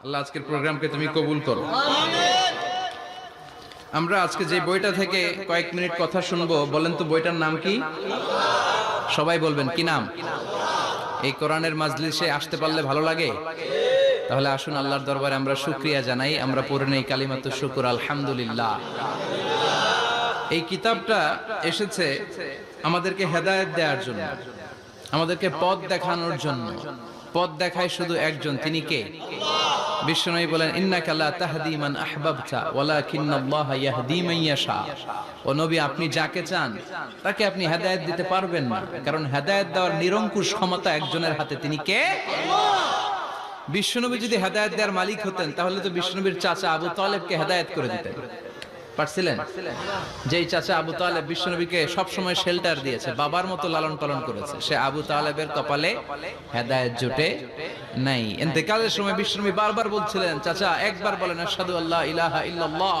আল্লাহ আজকের প্রোগ্রামকে তুমি কবুল করো। আমরা আজকে যে বইটা থেকে কয়েক মিনিট কথা শুনবো, বলেন তো বইটার নাম কি? সবাই বলবেন কি নাম? এই কোরআনের মাজলিসে আসতে পারলে ভালো লাগে? তাহলে আসুন আল্লাহর দরবারে আমরা শুকরিয়া জানাই। আমরা পড়ে নেই কালিমাতু শুকর, আলহামদুলিল্লাহ। এই কিতাবটা এসেছে আমাদেরকে হেদায়েত দেওয়ার জন্য, আমাদেরকে পথ দেখানোর জন্য। পথ দেখায় শুধু একজন, তিনি কে? বিশ্বনবী বলেন, ইন্নাকা লা তাহদি মান আহবাবতা ওয়ালাকিন্নাল্লাহা ইয়াহদি মান ইয়াশা। ও নবী, আপনি যাকে চান তাকে আপনি হেদায়েত দিতে পারবেন না, কারণ হেদায়েত দেওয়ার নিরঙ্কুশ ক্ষমতা একজনের হাতে, তিনি কে? বিশ্বনবী যদি হেদায়েত দেওয়ার মালিক হতেন, তাহলে তো বিশ্বনবীর চাচা আবু তালেবকে হেদায়েত করে দিতেন। পারছিলেন? যেই চাচা আবু তালেব বিশ্বনবীকে সবসময় শেল্টার দিয়েছে, বাবার মতো লালন পালন করেছে, সে আবু তালেবের কপালে হেদায়েত জুটে নাই। ইন্তেকালের সময় বিশ্বনবী বারবার বলছিলেন, চাচা একবার বলেন আশহাদু আল্লা ইলাহা ইল্লাল্লাহ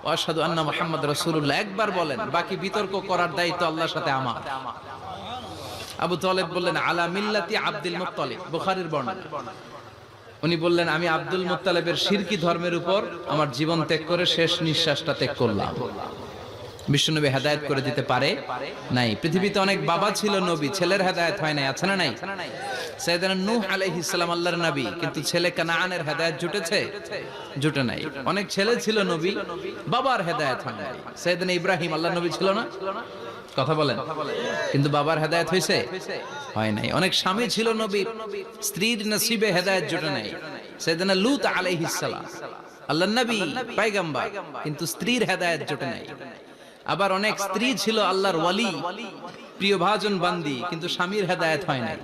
ওয়া আশহাদু আন্না মুহাম্মাদ রাসূলুল্লাহ, একবার বলেন, বাকি বিতর্ক করার দায়িত্ব আল্লাহর সাথে আমার। আবু তালেব বললেন, আলা মিল্লাতি আব্দুল মুত্তালিব, বুখারীর বর্ণনা। উনি বললেন, আমি আব্দুল মুত্তালিবের শিরকি ধর্মের উপর আমার জীবন ত্যাগ করে শেষ নিঃশ্বাসটা ত্যাগ করলাম। বিশ্বনবী হেদায়েত করে দিতে পারে নাই। পৃথিবীতে অনেক বাবা ছিল নবী, ছেলের হেদায়েত হয় নাই, আছে না নাই? সাইয়েদনা নূহ আলাইহিস সালাম আল্লাহর নবী, কিন্তু ছেলে কানানের হেদায়েত জুটেছে? জুটে নাই। অনেক ছেলে ছিল নবী, বাবার হেদায়েত হয় নাই। সাইয়েদনা ইব্রাহিম আল্লাহর নবী ছিল না? কথা বলেন, কিন্তু বাবার হেদায়েত হয়েছে? হয় নাই। অনেক স্বামী ছিল নবী, স্ত্রীর নসিবে হেদায়েত জুটে নাই। সাইয়েদনা লূত আলাইহিস সালাম আল্লাহর নবী, পয়গম্বর, কিন্তু স্ত্রীর হেদায়েত জুটে নাই। আবার অনেক স্ত্রী ছিল আল্লাহর ওয়ালি, প্রিয়ভাজন বান্দি, কিন্তু স্বামীর হেদায়েত হয় নাই।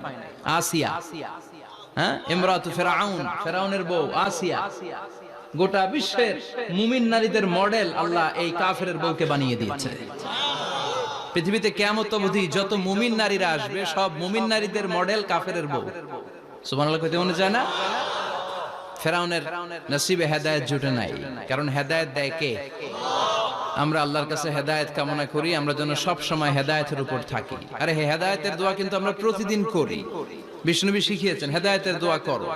আসিয়া, হ্যাঁ, ইমরাতু ফিরাউন, ফিরাউনের বউ আসিয়া, গোটা বিশ্বের মুমিন নারীদের মডেল আল্লাহ এই কাফেরের বউকে বানিয়ে দিয়েছে। পৃথিবীতে কিয়ামত অবধি যত মুমিন নারীরা আসবে, সব মুমিন নারীদের মডেল কাফেরের বউ। সুবহানাল্লাহ কইতে মনে চায় না? ফিরাউনের নসিবে হেদায়েত জুটে নাই, কারণ হেদায়েত দেয় কে? আমরা আল্লাহর কাছে হেদায়েত কামনা করি, আমরা যেন সব সময় হেদায়েতের উপর থাকি। আরে হে, হেদায়েতের দোয়া কিন্তু আমরা প্রতিদিন করি। বিষ্ণুনবী শিখিয়েছেন, হেদায়েতের দোয়া করো,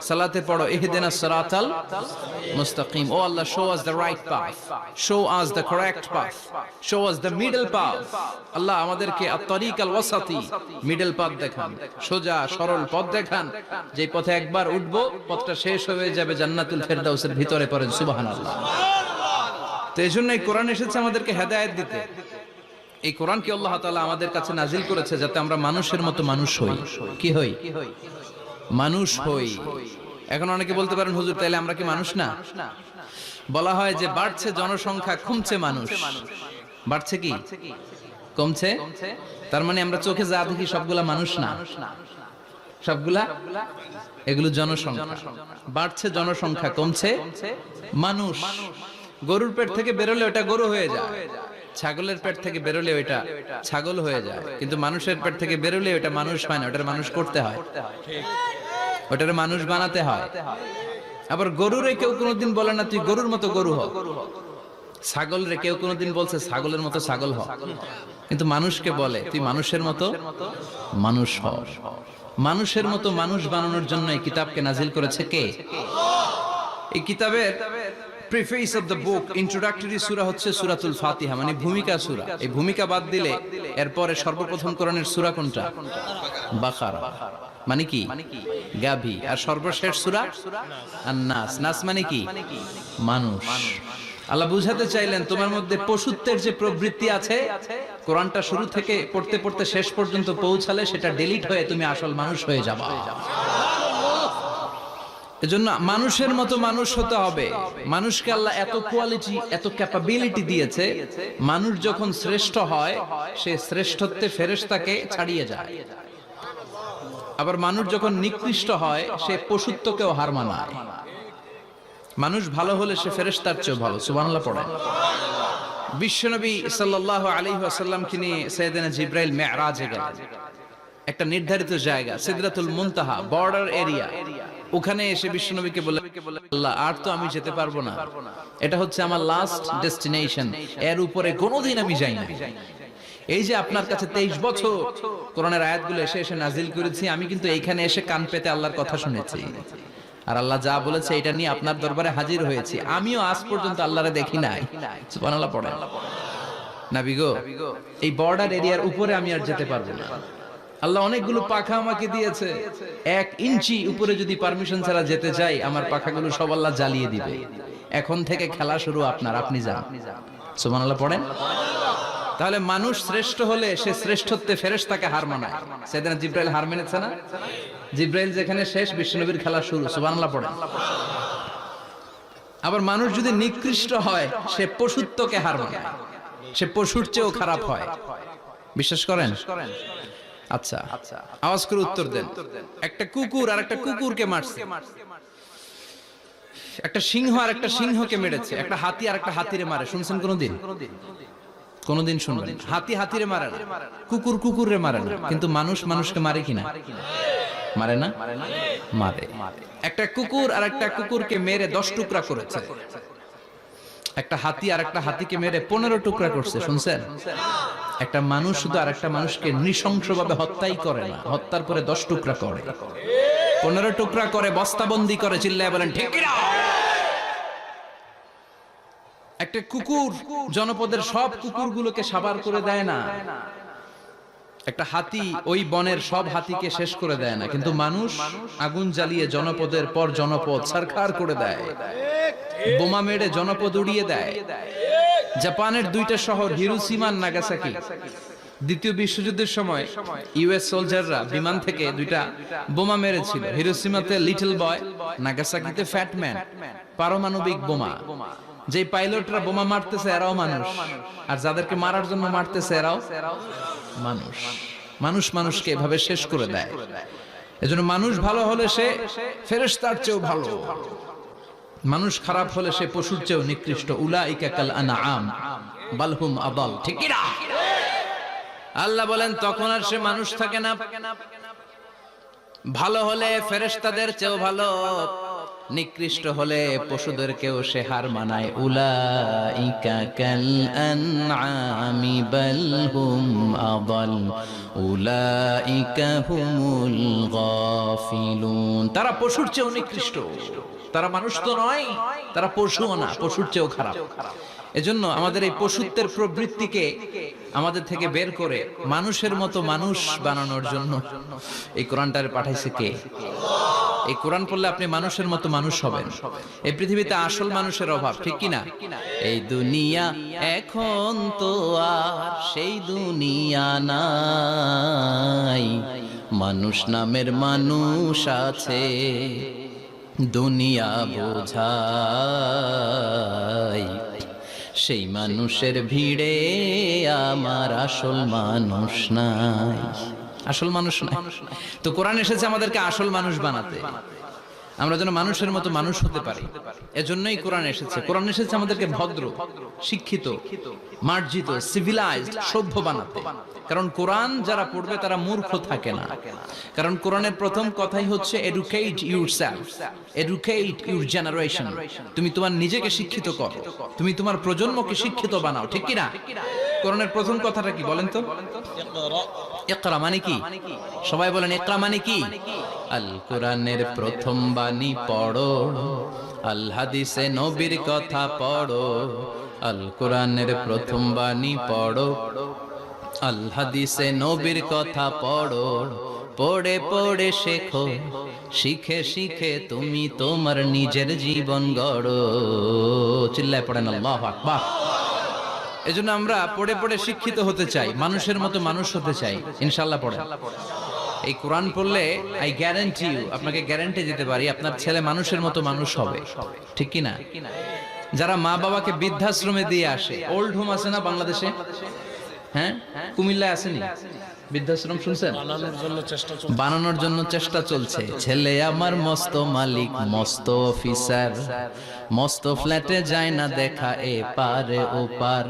সালাতে পড়ো, ইহদিনাস সিরাতাল মুস্তাকিম। ও Allah, show us the right path, show us the correct path, show us the middle path. Allah আমাদেরকে আত-তারিকাল ওয়াসাতি, মিডল পাথ দেখান, সোজা সরল পথ দেখান, যে পথে একবার উঠবো পথটা শেষ হয়ে যাবে জান্নাতুল ফেরদাউসের ভিতরে। পড়েন সুবহানাল্লাহ। তো এই জন্য এই কোরআন এসেছে আমাদেরকে হেদায়েত দিতে। এই কোরআনকে আল্লাহ তাআলা আমাদের কাছে নাজিল করেছে যাতে আমরা মানুষের মতো মানুষ হই। কি হই? মানুষ হই। এখন অনেকে বলতে পারেন, হুজুর তাইলে আমরা কি মানুষ না? বলা হয় যে বাড়ছে জনসংখ্যা, কমছে মানুষ। বাড়ছে কি কমছে? তার মানে আমরা চোখে যা দেখি সবগুলা মানুষ না, সবগুলা এগুলো জনসংখ্যা। বাড়ছে জনসংখ্যা, কমছে মানুষ। গরুর পেট থেকে বেরোলে ওটা গরু হয়ে যায়, ছাগলের পেট থেকে বেরোলে ওটা ছাগল হয়ে যায়, কিন্তু মানুষের পেট থেকে বেরোলে ওটা মানুষ হয় না, ওটার মানুষ করতে হয়, ওটার মানুষ বানাতে হয়। আবার গরুরে কেউ কোনোদিন বলে না তুই গরুর মতো গরু হ, ছাগলরে কেউ কোনোদিন বলছে ছাগলের মতো ছাগল হ, কিন্তু মানুষকে বলে তুই মানুষের মতো মানুষ হ। মানুষের মতো মানুষ বানানোর জন্য এই কিতাবকে নাজিল করেছে কে? এই কিতাবের preface of the book, introductory সূরা হচ্ছে সূরাতুল ফাতিহা, মানে ভূমিকা সূরা। এই ভূমিকা বাদ দিলে এরপরে সর্বপ্রথম কোরআনের সূরা কোনটা? বাকারা, মানে কি? গাভী। আর সর্বশেষ সূরা আন-নাস। নাস মানে কি? মানুষ। আল্লাহ বুঝাতে চাইলেন তোমার মধ্যে পশুত্বের যে প্রবৃত্তি আছে, কোরআনটা শুরু থেকে পড়তে পড়তে শেষ পর্যন্ত পৌঁছালে সেটা ডিলিট হয়ে তুমি আসল মানুষ হয়ে যাবা। এজন্য মানুষের মতো মানুষ হতে হবে। মানুষকে আল্লাহ এত কোয়ালিটি, এত ক্যাপাবিলিটি দিয়েছে, মানুষ যখন শ্রেষ্ঠ হয় সে শ্রেষ্ঠত্বে ফেরেশতাকে ছাড়িয়ে যায়। আবার মানুষ যখন নিকৃষ্ট হয় সে পশুত্বকেও হার মানায়। মানুষ ভালো হলে সে ফেরেশতার চেয়ে ভালো। সুবহানাল্লাহ পড়েন। বিশ্বনবী সাল্লাল্লাহু আলাইহি ওয়াসাল্লামকে নিয়ে সাইয়েদনা জিবরাইল মিরাজে গেলেন। একটা নির্ধারিত জায়গা, সিদরাতুল মুনতাহা, বর্ডার এরিয়া। ওখানে এসে বিশ্বনবীকে বলে, আল্লাহ আর তো আমি যেতে পারবো না, এটা হচ্ছে আমার লাস্ট ডেস্টিনেশন, এর উপরে কোনোদিন আমি যাই না। এই যে আপনার কাছে 23 বছর কোরআনের আয়াতগুলো এসে এসে নাজিল করেছি, আমি কিন্তু এইখানে এসে কান পেতে আল্লাহর কথা শুনেছি। আর আল্লাহ যা বলেছে এটা নিয়ে আপনার দরবারে হাজির হয়েছি, আমিও আজ পর্যন্ত আল্লাহরে দেখি নাই। সুবহানাল্লাহ পড়েন। নবী গো, এই বর্ডার এরিয়ার উপরে আমি আর যেতে পারবো না। আল্লাহ অনেকগুলো পাখা আমাকে দিয়েছে, 1 ইঞ্চি উপরে যদি পারমিশন ছাড়া যেতে চাই, আমার পাখাগুলো সব আল্লাহ জ্বালিয়ে দিবে। এখন থেকে খেলা শুরু আপনার, আপনি যান। সুবহানাল্লাহ পড়েন। তাহলে মানুষ শ্রেষ্ঠ হলে সে শ্রেষ্ঠত্বে ফেরেশতাকে হার মানায়। সেদিন জিব্রাইল হার মেনেছে না? জিব্রাইল যেখানে শেষ, বিশ্বনবীর খেলা শুরু। সুবহানাল্লাহ পড়েন। আবার মানুষ যদি নিকৃষ্ট হয়, সে পশুত্বকে হার মানায়, সে পশুর চেয়েও খারাপ হয়। বিশ্বাস করেন? আচ্ছা, আওয়াজ করে উত্তর দেন। একটা কুকুর আর একটা কুকুরকে মারছে, একটা সিংহ আর একটা সিংহকে মেরেছে, একটা হাতি আর একটা হাতিরে মারে। শুনছেন কোনদিন? কোনদিন শুনবেন? হাতি হাতিরে মারে না, কুকুর কুকুরে মারে না, কিন্তু মানুষ মানুষকে মারে কিনা? মারে না? মারে। একটা কুকুর আর একটা কুকুরকে মেরে 10 টুকরা করেছে, একটা হাতি আর একটা হাতিকে মেরে 15 টুকরা করছে। শুনছেন? একটা মানুষ শুধু আর একটা মানুষকে নৃশংসভাবে হত্যাই করে না, হত্যার পরে 10 টুকরা করে, 15 টুকরা করে, বস্তাবন্দি করে। চিল্লায় বলেন ঠিক কিনা? একটা কুকুর জনপদের সব কুকুরগুলোকে সাবার করে দেয় না, একটা হাতি ওই বনের সব হাতিকে শেষ করে দেয় না, কিন্তু মানুষ আগুন জ্বালিয়ে জনপদের পর জনপদ ছারখার করে দেয়, বোমা মেরে জনপদ উড়িয়ে দেয়। জাপানের 2টা শহর হিরোশিমা আর নাগাসাকি, দ্বিতীয় বিশ্বযুদ্ধের সময় ইউএস সোলজাররা বিমান থেকে 2টা বোমা মেরেছিল। হিরোশিমাতে লিটল বয়, নাগাসাকিতে ফ্যাট ম্যান। পারমাণবিক বোমা। যে পাইলটরা বোমা মারতেছে এরাও মানুষ, আর যাদেরকে মারার জন্য মারতেছে এরাও মানুষ। মানুষ মানুষকে এভাবে শেষ করে দেয়। এজন্য মানুষ ভালো হলে সে ফেরেশতার চেয়েও ভালো, মানুষ খারাপ হলে সে পশুর চেয়েও নিকৃষ্ট। উলাইকা কাল আনআম বাল হুম আদাল। ঠিক কি না? আল্লাহ বলেন তখন আর সে মানুষ থাকে না। ভালো হলে ফেরেশতাদের চেয়েও ভালো, নিকৃষ্ট হলে পশুদেরকেও সে হার মানায়। উলাইকা কাল আনআমি বাল হুম আদাল উলাইকা হুমুল গাফিলুন। তারা পশুর চেয়েও নিকৃষ্ট, তারা মানুষ তো নয়, তারা পশুও না, পশুর চেয়েও খারাপ। এজন্য আমাদের এই পশুত্বের প্রবৃত্তিকে আমাদের থেকে বের করে মানুষের মতো মানুষ বানানোর জন্য এই কোরআনটারে পাঠাইছে কে? এই কোরআন পড়লে আপনি মানুষের মতো মানুষ হবেন। এই পৃথিবীতে আসল মানুষের অভাব, ঠিক কি না? এই দুনিয়া এখন তো আর সেই দুনিয়া নাই, মানুষ নামের মানুষ আছে, দুনিয়া বোঝাই। সেই মানুষের ভিড়ে আমার আসল মানুষ নাই, আসল মানুষ নাই। তো কোরআন এসেছে আমাদেরকে আসল মানুষ বানাতে, আমরা যেন মানুষের মতো মানুষ হতে পারি। এজন্যই কোরআন এসেছে। কোরআন এসেছে আমাদেরকে ভদ্র, শিক্ষিত, মার্জিত, সিভিলাইজড, সভ্য বানাতে। কারণ কোরআন যারা পড়বে তারা মূর্খ থাকে না। কারণ কোরআনের প্রথম কথাই হচ্ছে educate yourself, educate your generation. তুমি তোমার নিজেকে শিক্ষিত করো, তুমি তোমার প্রজন্মকে শিক্ষিত বানাও। ঠিক কি না? কোরআনের প্রথম কথাটা কি বলেন তো? ইকরা মানে কি? সবাই বলেন ইকরা মানে কি? আল কোরআনের প্রথম বাণী পড়ো, আল হাদিসে নবীর কথা পড়ো। আল কোরআনের প্রথম বাণী পড়ো, আল হাদিসে নবীর কথা পড়ো। পড়ে পড়ে শেখো, শিখে শিখে তুমি তোমার নিজের জীবন গড়ো। চিল্লায় পড়েন আল্লাহু আকবার। এজন্য আমরা পড়ে পড়ে শিক্ষিত হতে চাই, মানুষের মতো মানুষ হতে চাই। ইনশাআল্লাহ পড়েন। এই কোরআন পড়লে আই গ্যারান্টি ইউ, আপনাকে গ্যারান্টি দিতে পারি আপনার ছেলে মানুষের মতো মানুষ হবে। ঠিক কি না? যারা মা বাবাকে বৃদ্ধাশ্রমে দিয়ে আসে, ওল্ড হোম আছে না বাংলাদেশে? হ্যাঁ, কুমিল্লায় আসেনি বৃদ্ধাশ্রম? শুনছেন? বানানোর জন্য চেষ্টা চলছে। ছেলে আমার মস্ত মালিক, মস্ত অফিসার, মস্ত ফ্ল্যাটে যায় না দেখা এ পারে ও পার।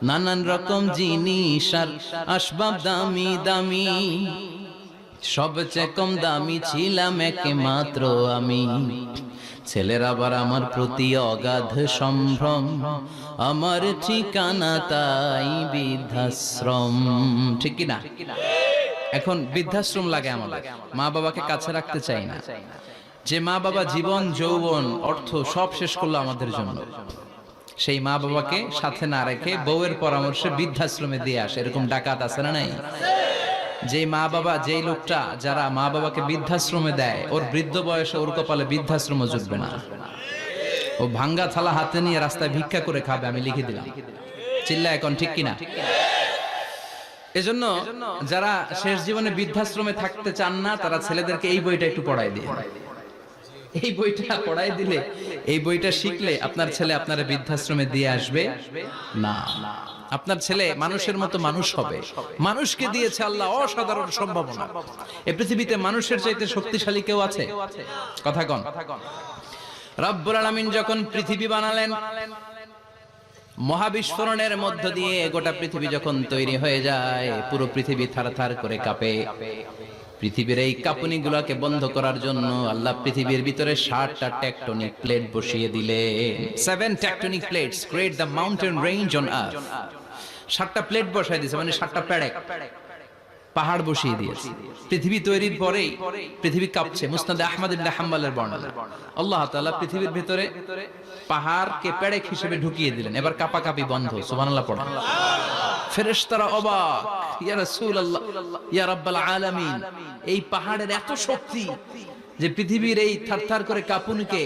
নানান রকম জিনিস আর আসবাব দামি দামি, সবচেয়ে কম দামি ছিলাম একমাত্র আমি। ছেলের আবার আমার প্রতি অগাধ সম্ভ্রম, আমার ঠিকানা তাই বৃদ্ধাশ্রম। ঠিক কি না? এখন বৃদ্ধাশ্রম লাগে আমাদের, মা বাবাকে কাছে রাখতে চাই না। যে মা বাবা জীবন যৌবন অর্থ সব শেষ করলো আমাদের জন্য, সেই মা বাবাকে সাথে না রেখে বউয়ের পরামর্শে বৃদ্ধাশ্রমে দিয়ে আসে, এরকম ডাকাত আছে না নাই? যে মা বাবা, যেই লোকটা যারা মা বাবাকে বৃদ্ধাশ্রমে দেয়, ওর বৃদ্ধ বয়সে ওর কপালে বৃদ্ধাশ্রম জুটবে না। ও ভাঙ্গা থালা হাতে নিয়ে রাস্তায় ভিক্ষা করে খাবে, আমি লিখে দিলাম। চিল্লা এখন ঠিক কিনা? এজন্য যারা শেষ জীবনে বৃদ্ধাশ্রমে থাকতে চান না, তারা ছেলেদেরকে এই বইটা একটু পড়াই দিয়ে, এই বইটা পড়াই দিলে, এই বইটা শিখলে আপনার ছেলে আপনার বৃদ্ধাশ্রমে দিয়ে আসবে না। আপনার ছেলে মানুষের মতো মানুষ হবে। মানুষকে দিয়েছে আল্লাহ অসাধারণ সম্ভাবনা। এই পৃথিবীতে মানুষের চাইতে শক্তিশালী কেউ আছে? কথা কন। রব্বুল আলামিন যখন পৃথিবী বানালেন, মহাবিস্ফোরণের মধ্য দিয়ে গোটা পৃথিবী যখন তৈরি হয়ে যায়, পুরো পৃথিবী থারথার করে কাঁপে। পৃথিবীর এই কাঁপুনি গুলাকে বন্ধ করার জন্য আল্লাহ পৃথিবীর ভিতরে 7টা টেকটনিক প্লেট বসিয়ে দিলেন। 7 tectonic plates create the mountain range on earth. 7টা প্লেট বসাই দিয়েছে, মানে 7টা পেরেক, পাহাড় বসিয়ে দিয়েছে। পৃথিবী তৈরির পরেই পৃথিবী কাঁপছে। মুসনাদে আহমদ ইবনে হাম্বলের বর্ণনা, আল্লাহ তাআলা পৃথিবীর ভিতরে পাহাড়কে পেরেক হিসেবে ঢুকিয়ে দিলেন। এবার কাঁপাকাঁপি বন্ধ। সুবহানাল্লাহ পড়েন। ফেরেশতারা অবাক, ইয়া রাসূলুল্লাহ, ইয়া রাব্বাল আলামিন, এই পাহাড়ের এত শক্তি যে পৃথিবীর এই থারথার করে কাঁপুনিকে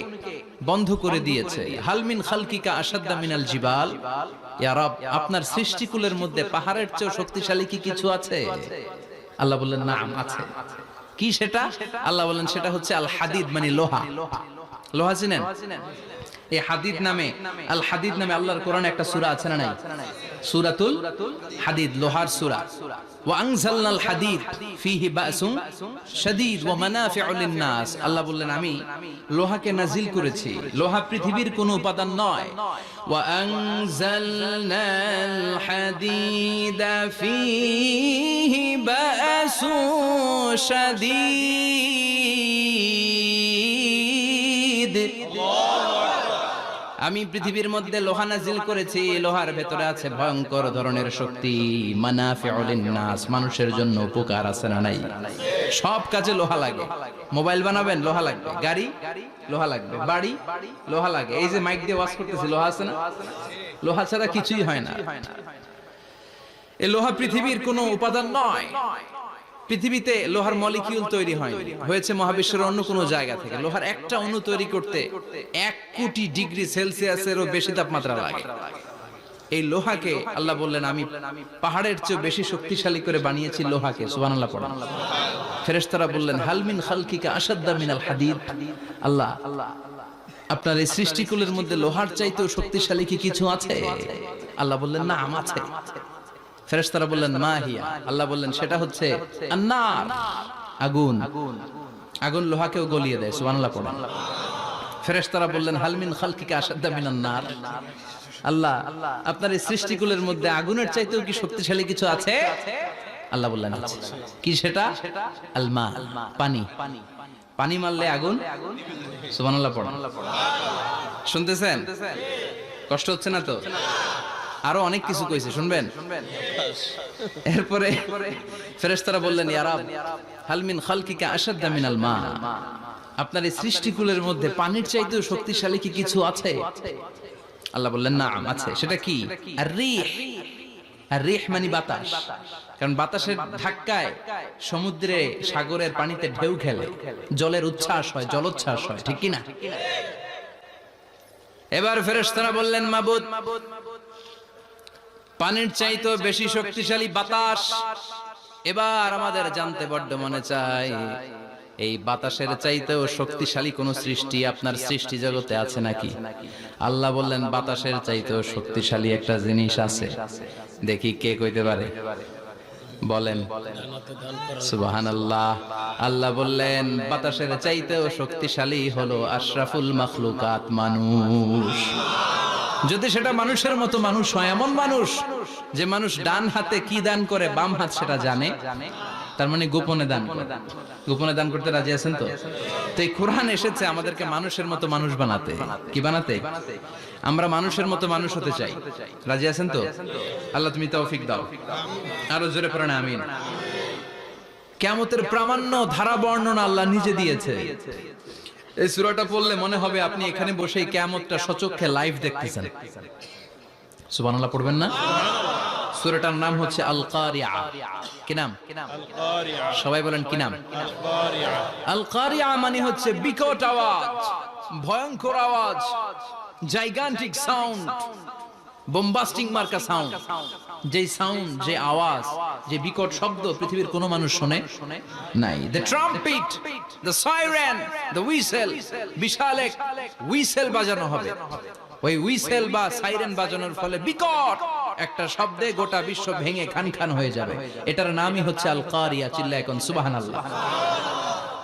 বন্ধ করে দিয়েছে। হাল মিন খালকিকা আশাদ্দা মিনাল জিবাল, ইয়া রব, আপনার সৃষ্টিকুলের মধ্যে পাহাড়ের চেয়ে শক্তিশালী কি কিছু আছে? আল্লাহ বললেন নাম আছে। কি সেটা? আল্লাহ বললেন সেটা হচ্ছে আল হাদিদ, মানে লোহা। লোহা চিনেন? এই হাদিদ নামে, আল হাদিদ নামে আল্লাহর কোরআনে একটা সূরা আছে না নাই? সূরাতুল হাদিদ, লোহার সূরা। ওয়া আনজালনাল হাদিদ ফীহি বাসুন শাদীদ ওয়া মানাফিউ লিন-নাস। আল্লাহ বললেন আমি লোহাকে নাজিল করেছি। লোহা পৃথিবীর কোনো উপাদান নয়। ওয়া আনজালনাল হাদিদা ফীহি বাসুন শাদীদ। আমি পৃথিবীর মধ্যে লোহা নাজিল করেছি। লোহার ভেতরে আছে ভয়ঙ্কর ধরনের শক্তি। মানাফিউ লিন-নাস, মানুষের জন্য উপকার আছে না নাই? সব কাজে লোহা লাগে। মোবাইল বানাবেন, লোহা লাগবে। গাড়ি, লোহা লাগবে। বাড়ি, লোহা লাগে। এই যে মাইক দিয়ে ওয়াজ করতেছি, লোহা আছে না? লোহা ছাড়া কিছুই হয় না। এই লোহা পৃথিবীর কোনো উপাদান নয়। পৃথিবীতে লোহার মলিকিউল তৈরি হয়নি, হয়েছে মহাবিশ্বের অন্য কোনো জায়গা থেকে। লোহার একটা অণু তৈরি করতে 1 কোটি ডিগ্রি সেলসিয়াসেরও বেশি তাপমাত্রা লাগে। এই লোহাকে আল্লাহ বললেন আমি পাহাড়ের চেয়ে বেশি শক্তিশালী করে বানিয়েছি লোহাকে। সুবহানাল্লাহ পড়েন। ফেরেশতারা বললেন হাল মিন খালকিকা আশাদ্দা মিনাল হাদিদ। আল্লাহ, আপনার এই সৃষ্টিকুলের মধ্যে লোহার চাইতেও শক্তিশালী কি কিছু আছে? আল্লাহ বললেন নাম আছে। ফেরেশতারা বললেন মা হিয়া। আল্লাহ বললেন সেটা হচ্ছে আন-নার, আগুন। আগুন লোহাকেও গলিয়ে দেয়। সুবহানাল্লাহ পড়েন। ফেরেশতারা বললেন হাল মিন খালকিকা আশাদ্দা মিনান নার। আল্লাহ, আপনার এই সৃষ্টিকুলের মধ্যে আগুনের চাইতেও কি শক্তিশালী কিছু আছে? আল্লাহ বললেন আছে। কি সেটা? আল মা, পানি। পানি মারলে আগুন। সুবহানাল্লাহ পড়েন। শুনতেছেন? কষ্ট হচ্ছে না তো? আরো অনেক কিছু কইছে, শুনবেন? এরপরে ফেরেশতারা বললেন ইয়া রাব, হাল মিন খালকিকা আশাদ্দা মিনাল মা, আপনার এই সৃষ্টিকুলের মধ্যে পানির চাইতেও শক্তিশালী কি কিছু আছে? আল্লাহ বললেন নাম আছে। সেটা কি? আর-রিহ। আর-রিহ মানে বাতাস। কারণ বাতাসের ধাক্কায় সমুদ্রে, সাগরের পানিতে ঢেউ খেলে, জলের উচ্ছ্বাস হয়, জলোচ্ছ্বাস হয়, ঠিক কি না? এবার ফেরেশতারা বললেন মাবুদ, পানির চাইতেও বেশি শক্তিশালী বাতাস। এবার আমাদের জানতে বড্ড মনে চায়, এই বাতাসের চাইতেও শক্তিশালী কোন সৃষ্টি আপনার সৃষ্টি জগতে আছে নাকি? আল্লাহ বললেন বাতাসের চাইতেও শক্তিশালী একটা জিনিস আছে। দেখি কে কইতে পারে, বলেন। সুবহানাল্লাহ। আল্লাহ বললেন বাতাসের চাইতেও শক্তিশালী হলো আশরাফুল মাখলুকাত, মানুষ। যদি সেটা মানুষের মতো মানুষ হয়, এমন মানুষ যে মানুষ ডান হাতে কি দান করে বাম হাত সেটা জানে, তার মানে গোপনে দান করে। গোপনে দান করতে রাজি আছেন তো? তো এই কোরআন এসেছে আমাদেরকে মানুষের মতো মানুষ বানাতে। কি বানাতে? আমরা মানুষের মতো মানুষ হতে চাই। রাজি আছেন তো? আল্লাহ তুমি তৌফিক দাও। আরো জোরে পড়েন আমিন। কিয়ামতের প্রামাণ্য ধারা বর্ণনা আল্লাহ নিজে দিয়েছে। এই সূরাটা পড়লে মনে হবে আপনি এখানে বসেই কিয়ামতটা সচক্ষে লাইভ দেখতেছেন। সুবহানাল্লাহ পড়বেন না? সূরাটার নাম হচ্ছে আল কারিআ। কি নাম? আল কারিআ। সবাই বলেন কি নাম? আল কারিআ। আল কারিআ মানে হচ্ছে বিকট আওয়াজ, ভয়ঙ্কর আওয়াজ, জাইগান্টিক সাউন্ড, বোম্বাস্টিং মার্কা সাউন্ড। যে সাউন্ড, যে আওয়াজ, যে বিকট শব্দ পৃথিবীর কোনো মানুষ শুনে নাই। The trumpet, the siren, the whistle, বিশাল এক হুইসেল বাজানো হবে। ওই হুইসেল বা সাইরেন বাজানোর ফলে বিকট একটা শব্দে গোটা বিশ্ব ভেঙে খান খান হয়ে যাবে। এটার নামই হচ্ছে আল কারিয়া। চিল্লায় এখন সুবহানাল্লাহ।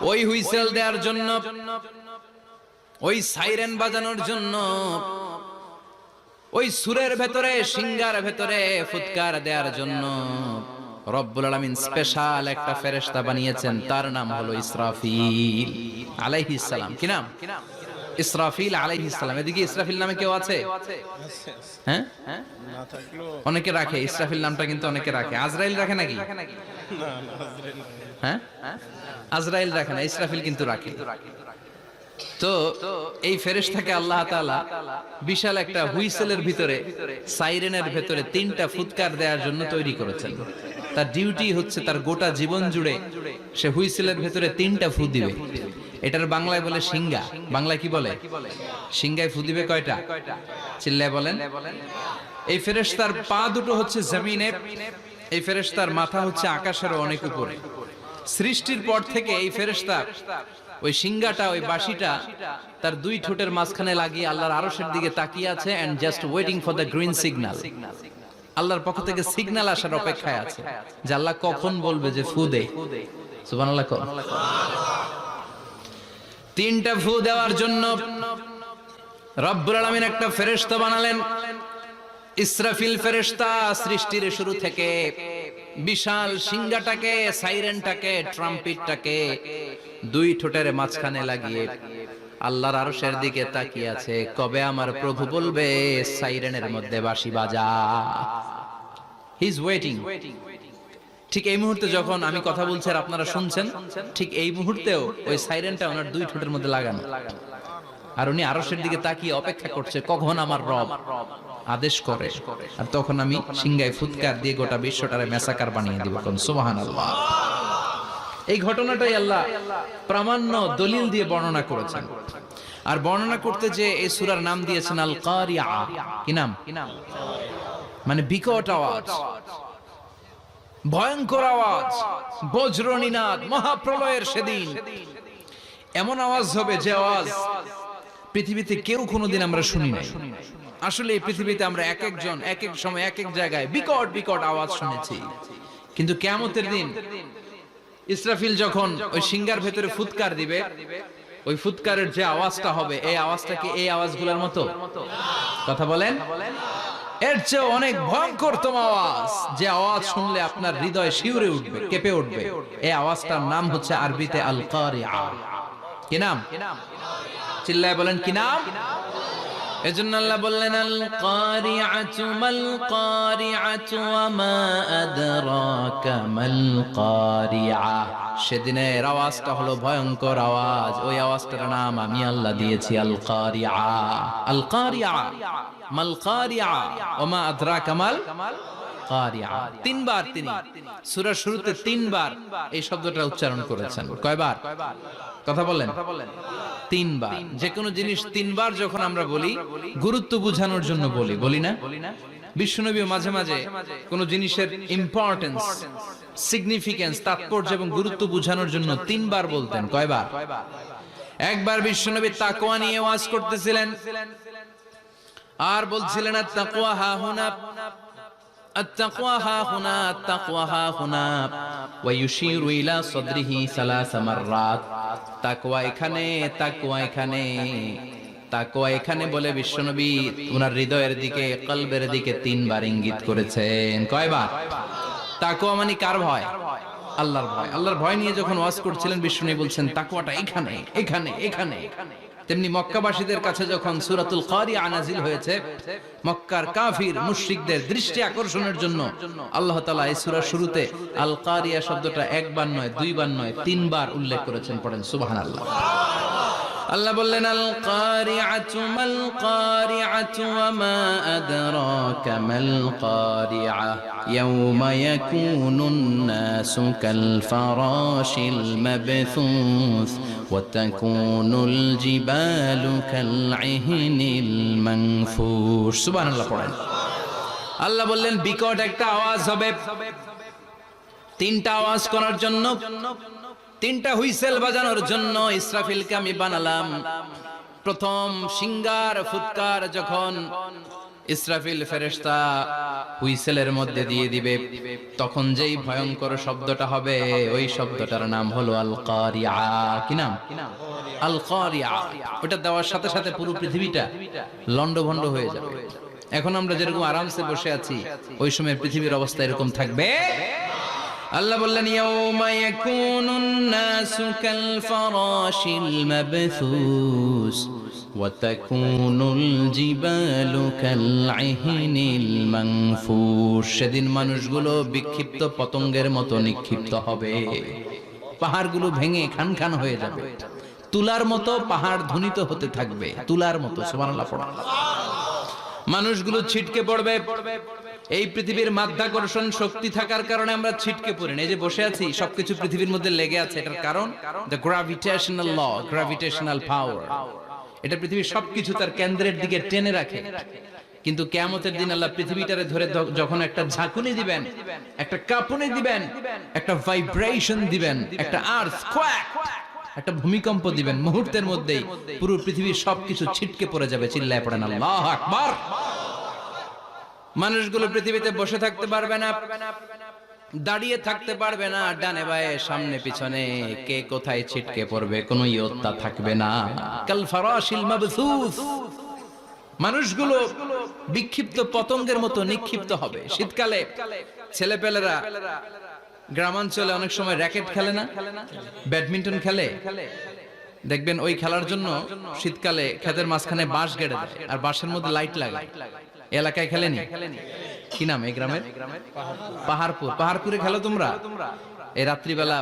ওই হুইসেল দেওয়ার জন্য, ওই সাইরেন বাজানোর জন্য, ওই সুরের ভেতরে, সিঙ্গার ভেতরে ফুৎকার দেওয়ার জন্য রব্বুল আলামিন স্পেশাল একটা ফেরেশতা বানিয়েছেন। তার নাম হলো ইসরাফিল আলাইহিস সালাম। কি নাম? ইসরাফিল আলাইহিস সালাম। এদিকে ইসরাফিল নামে কেউ আছে? হ্যাঁ, না থাকলো অনেকে রাখে ইসরাফিল নামটা, কিন্তু অনেকে রাখে। আজরাইল রাখে নাকি? না আজরাইল। হ্যাঁ, আজরাইল রাখে না, ইসরাফিল কিন্তু রাখে। তো এই ফেরেশতাকে আল্লাহ তাআলা বিশাল একটা হুইসেলের ভিতরে, সাইরেনের ভিতরে তিনটা ফুৎকার দেওয়ার জন্য তৈরি করেছেন। তার ডিউটি হচ্ছে তার গোটা জীবন জুড়ে সে হুইসেলের ভিতরে তিনটা ফু দিবে। এটার বাংলায় বলে সিঙ্গা। বাংলায় কি বলে? সিঙ্গায় ফু দিবে কয়টা? চিল্লায় বলেন। এই ফেরেশতার পা দুটো হচ্ছে জমিনে, এই ফেরেশতার মাথা হচ্ছে আকাশের অনেক উপরে। সৃষ্টির পর থেকে এই ফেরেশতা ওই সিঙ্গাটা, ওই বাঁশিটা তার দুই ঠোঁটের মাঝখানে লাগিয়ে আল্লাহর আরশের দিকে তাকিয়ে আছে, and just waiting for the green signal. আল্লাহর পক্ষ থেকে সিগন্যাল আসার অপেক্ষায় আছে যে আল্লাহ কখন বলবে যে ফু দে। সুবহানাল্লাহ। তিনটা ফু দেওয়ার জন্য রব্বুল আলামিন একটা ফেরেশতা বানালেন। ইসরাফিল ফেরেশতা সৃষ্টির শুরু থেকে বিশাল সিঙ্গাটাকে, সাইরেনটাকে, ট্রাম্পেটটাকে দুই ঠোঁটের মাঝখানে লাগিয়ে আল্লাহর আরশের দিকে তাকিয়ে আছে, কবে আমার প্রভু বলবে সাইরেনের মধ্যে বাঁশি বাজা। He is waiting. ঠিক এই মুহূর্তে যখন আমি কথা বলছি আর আপনারা শুনছেন, ঠিক এই মুহূর্তেও ওই সাইরেনটা ওনার দুই ঠোঁটের মধ্যে লাগানো, আর উনি আরশের দিকে তাকিয়ে অপেক্ষা করছে কখন আমার রব আদেশ করে, আর তখন আমি সিংহায় ফুৎকার দিয়ে গোটা বিশ্বটারে মেসাকার বানিয়ে দিব। কোন সুবহানাল্লাহ। এই ঘটনাটাই আল্লাহ প্রামাণ্য দলিল দিয়ে বর্ণনা করেছেন। আর বর্ণনা করতে যে এই সূরার নাম দিয়েছেন আল কারিআ। কি নাম? মানে বিকট আওয়াজ, ভয়ঙ্কর আওয়াজ, বজ্রনিনাদ, মহাপ্রলয়ের সেদিন এমন আওয়াজ হবে যে আওয়াজ পৃথিবীতে কেউ কোনোদিন আমরা শুনি নাই। আসলে এই পৃথিবীতে আমরা এক একজন এক এক সময় এক এক জায়গায় বিকট বিকট আওয়াজ শুনেছি, কিন্তু কিয়ামতের দিন ইসরাফিল যখন ওই সিঙ্গার ভেতরে ফুৎকার দিবে, ওই ফুৎকারের যে আওয়াজটা হবে, এই আওয়াজটা কি এই আওয়াজগুলোর মতো? কথা বলেন। এর চেয়ে অনেক ভয়ঙ্করতম আওয়াজ, যে আওয়াজ শুনলে আপনার হৃদয় শিউরে উঠবে, কেঁপে উঠবে। এই আওয়াজটার নাম হচ্ছে আরবিতে আল কারিআ। কি নাম? চিল্লায় বলেন কি নাম? এজন্য আল্লাহ বললেন আল কারিআতু মাল কারিআতু ওয়া মা আদরাকা মাল কারিআ। সেদিনের আওয়াজটা হলো ভয়ঙ্কর আওয়াজ। ওই আওয়াজটার নাম আমি আল্লাহ দিয়েছি আল কারিআ। আল কারিআ মাল কারিআ ওয়া মা আদরাকা মাল কারিআ। তিনবার তিনি সূরার শুরুতে তিনবার এই শব্দটা উচ্চারণ করেছেন। কয়বার? কথা বলেন। তিনবার। যে কোনো জিনিস তিনবার যখন আমরা বলি, গুরুত্ব বোঝানোর জন্য বলি, বলি না? বিশ্বনবী মাঝে মাঝে কোন জিনিসের ইম্পর্টেন্স, সিগনিফিকেন্স, তাৎপর্য এবং গুরুত্ব বোঝানোর জন্য তিনবার বলতেন। কয়বার? একবার বিশ্বনবী তাকওয়া নিয়ে ওয়াজ করতেছিলেন আর বলছিলেন আত-তাকওয়া হাহুনা, التقوى ها هنا، التقوى ها هنا، ويشير إلى صدره ثلاث مرات। তাকওয়া এখানে, তাকওয়া এখানে, তাকওয়া এখানে বলে বিশ্বনবী ওনার হৃদয়ের দিকে, কলবের দিকে তিনবার ইঙ্গিত করেছেন। কয়বার? তাকওয়া মানে কার ভয়? আল্লাহর ভয়। আল্লাহর ভয় নিয়ে যখন ওয়াজ করছিলেন বিশ্বনবী বলছেন তাকওয়াটা এখানে, এখানে, এখানে। তেমনি মক্কাবাসীদের কাছে যখন সূরাতুল কারিআ নাযিল হয়েছে, মক্কার কাফির মুশরিকদের দৃষ্টি আকর্ষণের জন্য আল্লাহ তাআলা এই সূরার শুরুতে আল কারিআ শব্দটা একবার নয়, দুইবার নয়, তিনবার উল্লেখ করেছেন। পড়েন সুবহানাল্লাহ। আল্লাহ বললেন আল কারিআতু মাল কারিআতু ওয়া মা আদরাকা মাল কারিআ ইয়াওমা ইয়াকুনুন নাসু কাল ফারাশিল মাবথুস ওয়া তাকুনুল জিবালু কাল ইহনিল মানফুশ। সুবহানাল্লাহ পড়েন। আল্লাহ বললেন বিকট একটা আওয়াজ হবে, তিনটা আওয়াজ করার জন্য, তিনটা হুইসেল বাজানোর জন্য ইসরাফিলকে আমি বানালাম। প্রথম সিঙ্গার ফুৎকার যখন ইসরাফিল ফেরেশতা হুইসেলের মধ্যে দিয়ে দিবে, তখন যেই ভয়ঙ্কর শব্দটা হবে ওই শব্দটার নাম হলো আল কারিআ। কি নাম? আল কারিআ। ওটা দেওয়ার সাথে সাথে পুরো পৃথিবীটা লন্ডভন্ড হয়ে যাবে। এখন আমরা যেরকম আরামসে বসে আছি, ওই সময় পৃথিবীর অবস্থা এরকম থাকবে। আল্লাহ বললেন ইয়াউমা ইয়াকুনুন নাসু কাল ফারাশিল মাবথুস ওয়া তাকুনুল জিবালু কাল ইহনিল মানফুশ। সেদিন মানুষগুলো বিক্ষিপ্ত পতঙ্গের মতো নিক্ষিপ্ত হবে, পাহাড়গুলো ভেঙে খান খান হয়ে যাবে, তুলার মতো পাহাড় ধ্বনিত হতে থাকবে, তুলার মতো। সুবহানাল্লাহ পড়া। মানুষগুলো ছিটকে পড়বে। এই পৃথিবীর মাধ্যাকর্ষণ শক্তি থাকার কারণে আমরা ছিটকে পড়ি না। এই যে বসে আছি, সবকিছু পৃথিবীর মধ্যে লেগে আছে, এটার কারণ দ্য গ্র্যাভিটেশনাল ল, গ্র্যাভিটেশনাল পাওয়ার। এটা পৃথিবীর সবকিছু তার কেন্দ্রের দিকে টেনে রাখে। কিন্তু কিয়ামতের দিন আল্লাহ পৃথিবীটারে ধরে যখন একটা ঝাঁকুনি দিবেন, একটা কাঁপুনি দিবেন, একটা ভাইব্রেশন দিবেন, একটা আর্থকোয়েক, একটা ভূমিকম্প দিবেন, মুহূর্তের মধ্যেই পুরো পৃথিবীর সবকিছু ছিটকে পড়ে যাবে। চিল্লায় পড়েন আল্লাহু আকবার। মানুষগুলো পৃথিবীতে বসে থাকতে পারবে না, দাঁড়িয়ে থাকতে পারবে না, ডানে বায়ে সামনে পিছনে কে কোথায় ছিটকে পড়বে কোনো ইয়ত্তা থাকবে না। কাল ফারাশিল মাবথুস। মানুষগুলো বিক্ষিপ্ত পতঙ্গের মতো নিক্ষিপ্ত হবে। শীতকালে ছেলেপেলেরা গ্রামাঞ্চলে অনেক সময় র্যাকেট খেলে না, ব্যাডমিন্টন খেলে, দেখবেন ওই খেলার জন্য শীতকালে ক্ষেতের মাঝখানে বাঁশ গেড়ে দেয় আর বাঁশের মধ্যে লাইট লাগায়। এলাকায় খেলেনি? কি নাম এই গ্রামের? পাহাড়পুর। পাহাড়পুরে খেলো তোমরা? এই রাত্রিবেলা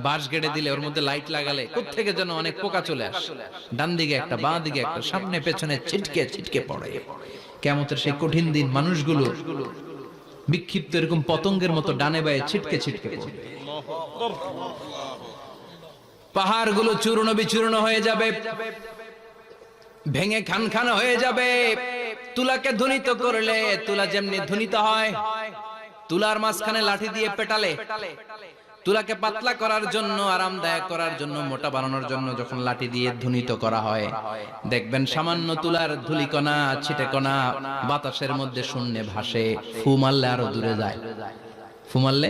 বাঁশ গেড়ে দিলে ওর মধ্যে লাইট লাগালে কোত্থেকে যেন অনেক পোকা চলে আসে, ডান দিকে একটা, বাঁ দিকে একটা, সামনে পেছনে ছিটকে ছিটকে পড়ে। কিয়ামতের সেই কঠিন দিন মানুষগুলো বিক্ষিপ্ত এরকম পতঙ্গের মতো ডানে বায়ে ছিটকে ছিটকে পড়বে। পাহাড়গুলো চূর্ণ বিচূর্ণ হয়ে যাবে, ভেঙে খান খান হয়ে যাবে। তুলাকে ধ্বনিত করলে তুলা যেমনি ধ্বনিত হয়, তুলার মাঝখানে লাঠি দিয়ে পেটালে, তুলাকে পাতলা করার জন্য, আরামদায়ক করার জন্য, মোটা বানানোর জন্য যখন লাঠি দিয়ে ধ্বনিত করা হয়, দেখবেন সামান্য তুলার ধুলিকণা ছিটেকণা বাতাসের মধ্যে শূন্যে ভাসে। ফু মারলে আরো দূরে যায়, ফু মারলে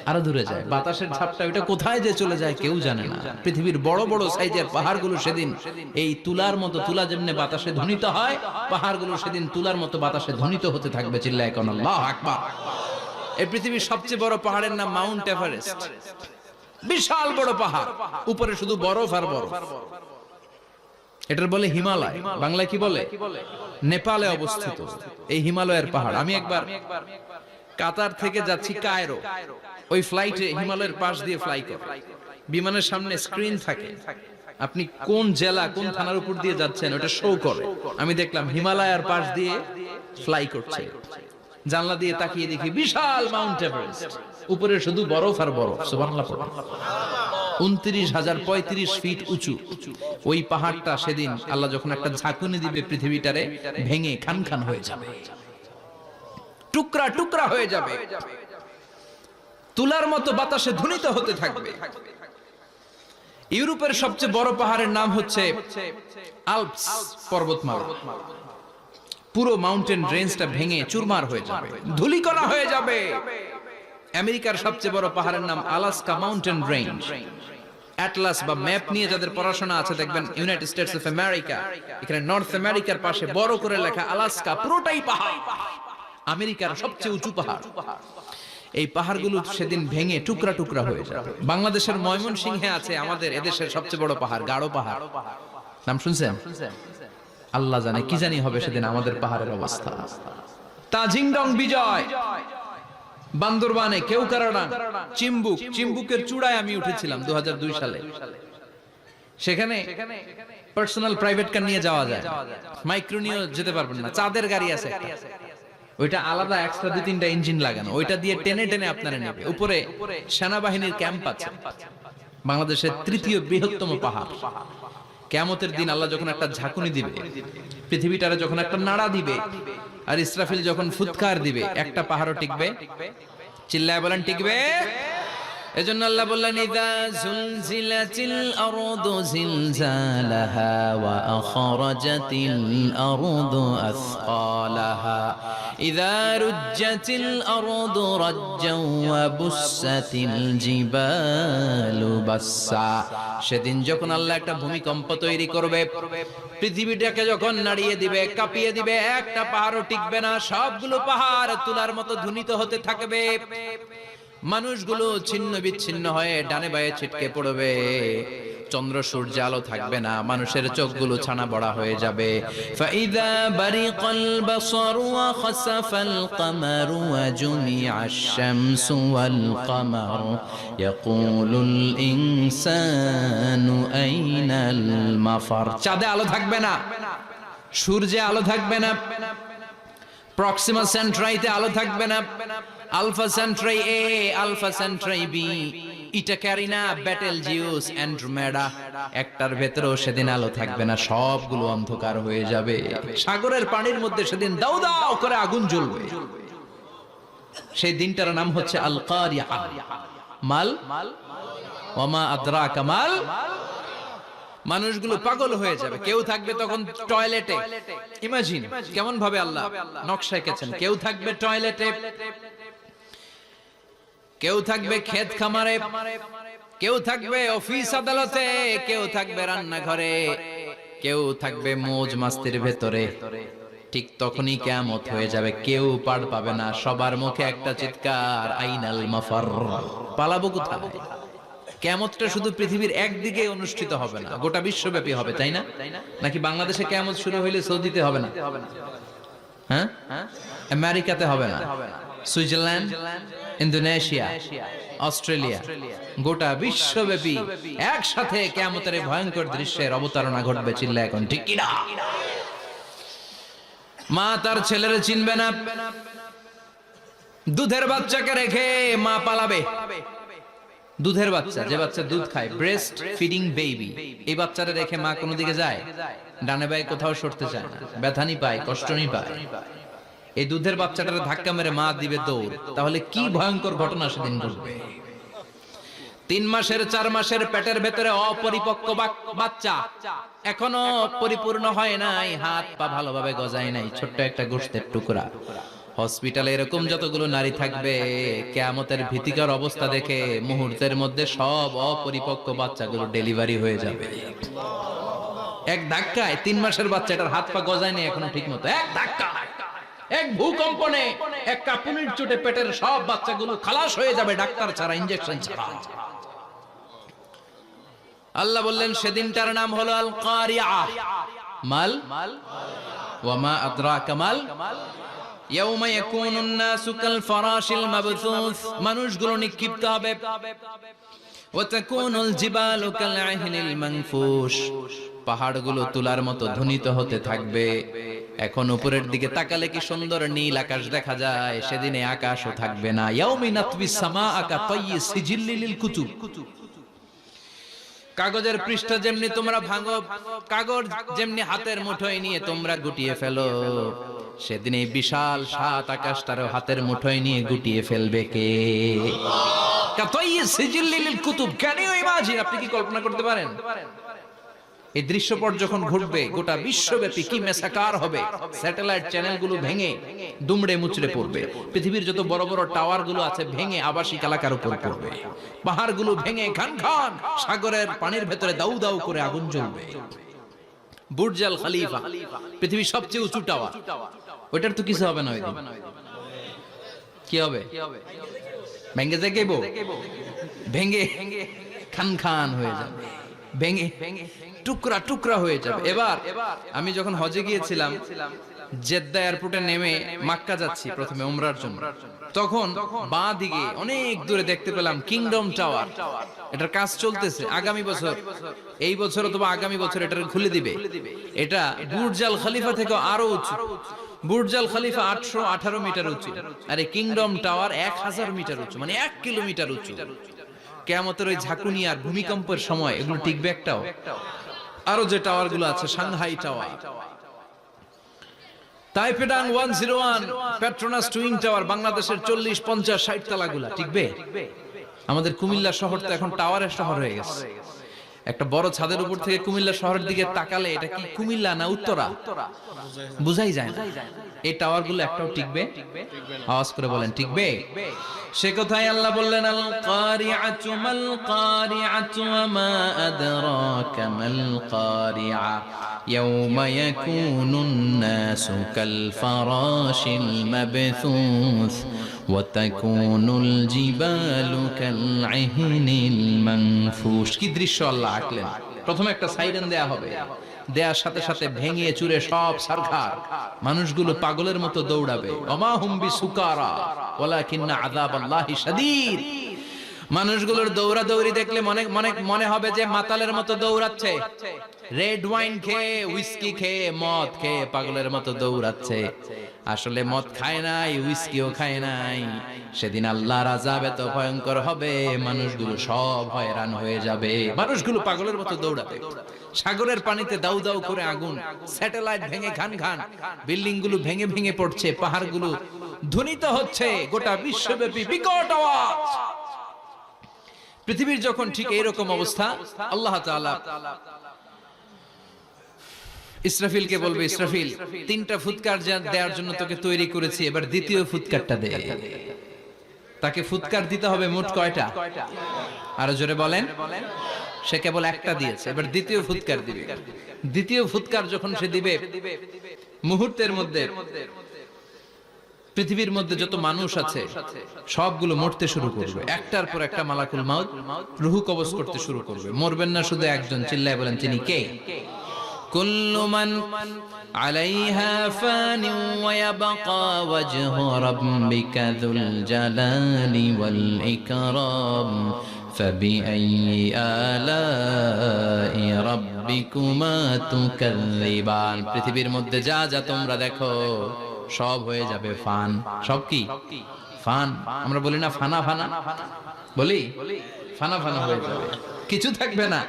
আরো দূরে যায়। বাতাসের ঝাপটা ওইটা কোথায় যে চলে যায় কেউ জানে না। পৃথিবীর বড় বড় সাইজের পাহাড়গুলো সেদিন এই তুলার মতো, তুলা যেমনি বাতাসে ধ্বনিত হয়, পাহাড়গুলো সেদিন তুলার মতো বাতাসে ধ্বনিত হতে থাকবে। চিল্লায় কোন আল্লাহু আকবার। এই পৃথিবীর সবচেয়ে বড় পাহাড়ের নাম মাউন্ট এভারেস্ট। বিশাল বড় পাহাড়, উপরে শুধু বরফ আর বরফ। এটার বলে হিমালয়। বাংলায় কি বলে? নেপালে অবস্থিত এই হিমালয়ের পাহাড়। আমি একবার কাতার থেকে যাচ্ছি কায়রো, ওই ফ্লাইটে হিমালয়ের পাশ দিয়ে ফ্লাই করে, বিমানের সামনে স্ক্রিন থাকে, আপনি কোন জেলা কোন থানার উপর দিয়ে যাচ্ছেন ওটা শো করে। আমি দেখলাম হিমালয়ের পাশ দিয়ে ফ্লাই করছে। জানলা দিয়ে তাকিয়ে দেখি বিশাল মাউন্ট এভারেস্ট, উপরে শুধু বরফ আর বরফ। সুবহানাল্লাহ। 29,035 ফিট উঁচু ওই পাহাড়টা সেদিন আল্লাহ যখন একটা ঝাঁকুনি দিবে, পৃথিবীটারে ভেঙে খান খান হয়ে যাবে, টুকরা টুকরা হয়ে যাবে, তুলার মতো বাতাসে ধ্বনিত হতে থাকবে। ইউরোপের সবচেয়ে বড় পাহাড়ের নাম হচ্ছে আল্পস পর্বতমালা। পুরো মাউন্টেন রেঞ্জটা ভেঙে চুরমার হয়ে যাবে, ধূলিকণা হয়ে যাবে। আমেরিকার সবচেয়ে বড় পাহাড়ের নাম আলাস্কা মাউন্টেন রেঞ্জ। অ্যাটলাস বা ম্যাপ নিয়ে যাদের পড়াশোনা আছে দেখবেন ইউনাইটেড স্টেটস অফ আমেরিকা, এখানে নর্থ আমেরিকার পাশে বড় করে লেখা আলাস্কা, পুরোটাই পাহাড়। আমেরিকার সবচেয়ে উঁচু পাহাড়। এই পাহাড়গুলো সেদিন ভেঙে টুকরা টুকরা হয়ে যাবে। বাংলাদেশের ময়মনসিংহে আছে আমাদের এদেশের সবচেয়ে বড় পাহাড়, গাঢ় পাহাড়। নাম শুনছেন? আল্লাহ জানে কি জানি হবে সেদিন আমাদের পাহাড়ের অবস্থা। তাজিংডং বিজয়, বান্দরবানে কেওক্রাডাং, চিম্বুকের চূড়ায় আমি উঠেছিলাম 2002 সালে। সেখানে পার্সোনাল প্রাইভেট কার নিয়ে যাওয়া যায়, মাইক্রো নিয়ে যেতে পারবেন না। চাঁদের গাড়ি আছে একটা, ওইটা আলাদা এক্সট্রা 2-3টা ইঞ্জিন লাগানো, ওইটা দিয়ে টেনে টেনে আপনারা নেবে। উপরে সেনাবাহিনীর ক্যাম্প আছে, বাংলাদেশের 3য় বৃহত্তম পাহাড়। কিয়ামতের দিন আল্লাহ যখন একটা ঝাঁকুনি দিবে, পৃথিবীটারে যখন একটা নাড়া দিবে, আর ইসরাফিল যখন ফুৎকার দিবে, একটা পাহাড়ও টিকবে? চিল্লায় বলেন টিকবে? এজন্য আল্লাহ বললেন ইযা যুলজিলাতিল আরদু জিলজালাহা ওয়া আখরাজাতিল আরদু আসকালাহা ইযা রুজ্জাতিল আরদু রাজ্জাও ওয়া বুসাতিল জিবালু বাসসা। সেদিন যখন আল্লাহ একটা ভূমিকম্প তৈরি করবে, পৃথিবীটাকে যখন নাড়িয়ে দিবে, কাঁপিয়ে দিবে, একটা পাহাড়ও টিকবে না, সবগুলো পাহাড় তুলার মতো ধ্বনিত হতে থাকবে। মানুষগুলো ছিন্ন বিচ্ছিন্ন হয়ে ডানে বায়ে ছিটকে পড়বে, চন্দ্র সূর্য আলো থাকবে না, মানুষের চোখগুলো ছানা বড়া হয়ে যাবে। ফাইদা বারিকাল বাসারু ওয়া খাসাফাল কামারু ওয়া জুমিআশ শামসু ওয়াল কামার ইয়াকুলুল ইনসানু আইনাল মাফার। চাঁদে আলো থাকবে না, সূর্যে আলো থাকবে না, প্রক্সিমা সেন্ট্রাইতে আলো থাকবে না, আলফা সেন্ট্রাই এ, আলফা সেন্ট্রাই বি, ইটা ক্যারিনা, বেটেলজিউস, অ্যান্ড্রোমেডা, একটার ভেতরেও সেদিন আলো থাকবে না, সবগুলো অন্ধকার হয়ে যাবে। সাগরের পানির মধ্যে সেদিন দাউ দাউ করে আগুন জ্বলবে। সেই দিনটার নাম হচ্ছে আল কারিয়া। মাল ওয়া মা আদরাকা মাল। মানুষগুলো পাগল হয়ে যাবে। কেউ থাকবে তখন টয়লেটে, ইমাজিন কেমন ভাবে আল্লাহ নকশা এঁকেছেন। কেউ থাকবে টয়লেটে, কেউ থাকবে ক্ষেত খামারে, কেউ থাকবে অফিস আদালতে, কেউ থাকবে রান্নাঘরে, কেউ থাকবে মৌজ মাস্তির ভেতরে। ঠিক তখনই কিয়ামত হয়ে যাবে, কেউ পার পাবে না, সবার মুখে একটা চিৎকার, আইনাল মাফার। পালাবো কোথায়? কিয়ামতটা শুধু পৃথিবীর একদিকে অনুষ্ঠিত হবে না, গোটা বিশ্বব্যাপী হবে, তাই না? নাকি বাংলাদেশে কিয়ামত শুরু হইলে সৌদিতে হবে না? হ্যাঁ, আমেরিকাতে হবে না, সুইজারল্যান্ড, ইন্দোনেশিয়া, অস্ট্রেলিয়া, গোটা বিশ্বব্যাপী একসাথে কিয়ামতের ভয়ঙ্কর দৃশ্যের অবতারণা ঘটবে। চিল্লা এখন ঠিক কিনা? মা তার ছেলেরে চিনবে না, দুধের বাচ্চাকে রেখে মা পালাবে। দুধের বাচ্চা, যে বাচ্চা দুধ খায়, ব্রেস্ট ফিডিং বেবি, এই বাচ্চাটা রেখে মা কোনো দিকে যায়? ডানে বায়ে কোথাও সরতে চায় না, ব্যথানি পায়, কষ্টনি পায়। এই দুধের বাচ্চাটারে ধাক্কা মেরে মা দিবে দৌড়। তাহলে কি ভয়ঙ্কর ঘটনা সেদিন ঘটবে। 3 মাসের 4 মাসের পেটের ভেতরে অপরিপক্ক বাচ্চা, এখনো পরিপূর্ণ হয় নাই, হাত পা ভালোভাবে গজায় নাই, ছোট্ট একটা গোশতের টুকরা। হসপিটালে এরকম যতগুলো নারী থাকবে, কিয়ামতের ভীতিকর অবস্থা দেখে মুহূর্তের মধ্যে সব অপরিপক্ক বাচ্চাগুলো ডেলিভারি হয়ে যাবে। এক ধাক্কায় 3 মাসের বাচ্চাটার হাত পা গজায় নেই এখনো ঠিক মতো, এক ধাক্কা, এক ভূকম্পনে, এক কাঁপুনির চোটে পেটের সব বাচ্চাগুলো খালাস হয়ে যাবে, ডাক্তার ছাড়া, ইনজেকশন ছাড়া। আল্লাহ বললেন সেদিনটার নাম হলো আল কারিয়া। মাল ওয়া মা আদরাকা মাল। ইয়াউমা ইয়াকুনুন নাসু কাল ফারাশিল মাবথুস, মানুষগুলো নিক্ষিপ্ত হবে। ওয়া তাকুনুল জিবালু কাল আহিনিল মানফুশ, পাহাড়গুলো তুলার মতো ধ্বনিত হতে থাকবে। এখন উপরের দিকে তাকালে কি সুন্দর নীল আকাশ দেখা যায়, সেদিনে আকাশও থাকবে না। ইয়াউমিন নাতবিস সামাআ কাতায়্যি সিজিল্লিল লিল কুতুব, কাগজের পৃষ্ঠ যেমনি তোমরা ভাঙো, কাগজ যেমনি হাতের মুঠোয় নিয়ে তোমরা গুটিয়ে ফেলো, সেদিন এই বিশাল 7 আকাশটারও হাতের মুঠোয় নিয়ে গুটিয়ে ফেলবে কে? কাতায়্যি সিজিল্লিল লিল কুতুব। Can you imagine? আপনি কি কল্পনা করতে পারেন? এই দৃশ্যপট যখন ঘটবে, গোটা বিশ্বব্যাপী কি মেসাকার হবে। স্যাটেলাইট চ্যানেলগুলো ভেঙে দুমড়ে মুচড়ে পড়বে, পৃথিবীর যত বড় বড় টাওয়ার গুলো আছে ভেঙে আবাসিক এলাকার উপর পড়বে, পাহাড়গুলো ভেঙে খান খান সাগরের পানির ভেতরে দাউ দাউ করে আগুন জ্বলবে। বুর্জ আল খলিফা, পৃথিবীর সবচেয়ে উঁচু টাওয়ার, ওইটার তো কিছু হবে না। ওই দিন কি হবে? ভেঙে যাইব, ভেঙে খান খান হয়ে যাবে, ভেঙে টুকরা টুকরা হয়ে যাবে। এবার আমি যখন হজে গিয়েছিলাম, জেদ্দা এয়ারপোর্টে নেমে মক্কা যাচ্ছি প্রথমে উমরার জন্য, তখন বাঁ দিকে অনেক দূরে দেখতে পেলাম কিংডম টাওয়ার। এটার কাজ চলতেছে, আগামী বছর, এই বছর অথবা আগামী বছর এটা খুলে দিবে। এটা বুর্জ আল খলিফা থেকে আরো উঁচু। বুর্জ আল খলিফা 818 মিটার উঁচু, আর এই কিংডম টাওয়ার 1000 মিটার উঁচু, মানে 1 কিলোমিটার উঁচু। কিয়ামতের ওই ঝাঁকুনি আর ভূমিকম্পের সময় এগুলো টিকবে একটাও? আরো যে টাওয়ার গুলো আছে, সাংহাই টাওয়ার, তাইপেডাং 101, পেট্রোনাস টুইন টাওয়ার, বাংলাদেশের 40, 50, 60 তলাগুলা টিকবে? আমাদের কুমিল্লা শহর তো এখন টাওয়ারের শহর হয়ে গেছে। একটা বড় ছাদের উপর থেকে কুমিল্লা শহরের দিকে তাকালে এটা কি কুমিল্লা না উত্তরা বুঝাই যায় না। এই টাওয়ার গুলো একটাও টিকবে? আওয়াজ করে বলেন টিকবে? সে কথাই আল্লাহ বললেন, আল কারিআতু মাল কারিআতু ওয়া মা আদরাকা মাল কারিআ ইয়াওমা ইয়াকুনুন নাসু কাল ফারাশিল মাবথুস ওয়া তাকুনুল জিবালু কাল ইহনিল মানফুশ। কি দৃশ্য আল্লাহ আঁকলেন! প্রথমে একটা সাইরেন দেয়া হবে, দেয়ার সাথে সাথে ভেঙে চুরে সব সারখার, মানুষগুলো পাগলের মতো দৌড়াবে। ওমা হুম বিসুকারা ওয়ালাকিন্না আযাবাল্লাহি শাদীদ। মানুষগুলোর দৌড়াদৌড়ি দেখলে মনে হবে যে মাতালের মতো দৌড়াচ্ছে, রেড ওয়াইন খেয়ে, হুইস্কি খেয়ে, মদ খেয়ে পাগলের মতো দৌড়াচ্ছে। আসলে মদ খায় নাই, হুইস্কিও খায় নাই। সেদিন আল্লাহর আযাব এত ভয়ঙ্কর হবে, মানুষগুলো সব হয়রান হয়ে যাবে, মানুষগুলো পাগলের মতো দৌড়াবে। সাগরের পানিতে দাউ দাউ করে আগুন, স্যাটেলাইট ভেঙে খান খান, বিল্ডিং গুলো ভেঙে ভেঙে পড়ছে, পাহাড়গুলো ধ্বনিত হচ্ছে, গোটা বিশ্বব্যাপী বিকট আওয়াজ। পৃথিবীর যখন ঠিক এইরকম অবস্থা, আল্লাহ তাআলা ইসরাফিলকে বলবে, ইসরাফিল, 3টা ফুৎকার দেওয়ার জন্য তোকে তৈরি করেছি, এবার দ্বিতীয় ফুৎকারটা দে। তাকে ফুৎকার দিতে হবে মোট কয়টা? আরো জোরে বলেন। সে কেবল একটা দিয়েছে, এবার দ্বিতীয় ফুৎকার দিবে। দ্বিতীয় ফুৎকার যখন সে দিবে, মুহূর্তের মধ্যে পৃথিবীর মধ্যে যত মানুষ আছে সবগুলো মরতে শুরু করবে। একটার পর একটা মালাকুল মাউত রূহ কবজ করতে শুরু করবে। মরবেন না শুধু একজন, চিল্লায় বলেন তিনি কে? কুল্লু মান আলাইহা ফানি ওয়া ইয়াবকা ওয়াজহু রাব্বিকা যুল জালালি ওয়াল ইকরাম ফাবিআইয়ি আলাই রাব্বিকুমা তুকাযযিবান। পৃথিবীর মধ্যে যা যা তোমরা দেখো সব হয়ে যাবে ফান। সব কি? ফান। আমরা বলি না ফানা ফানা, বলি ফানা ফানা হয়ে যাবে, কিছু থাকবে না,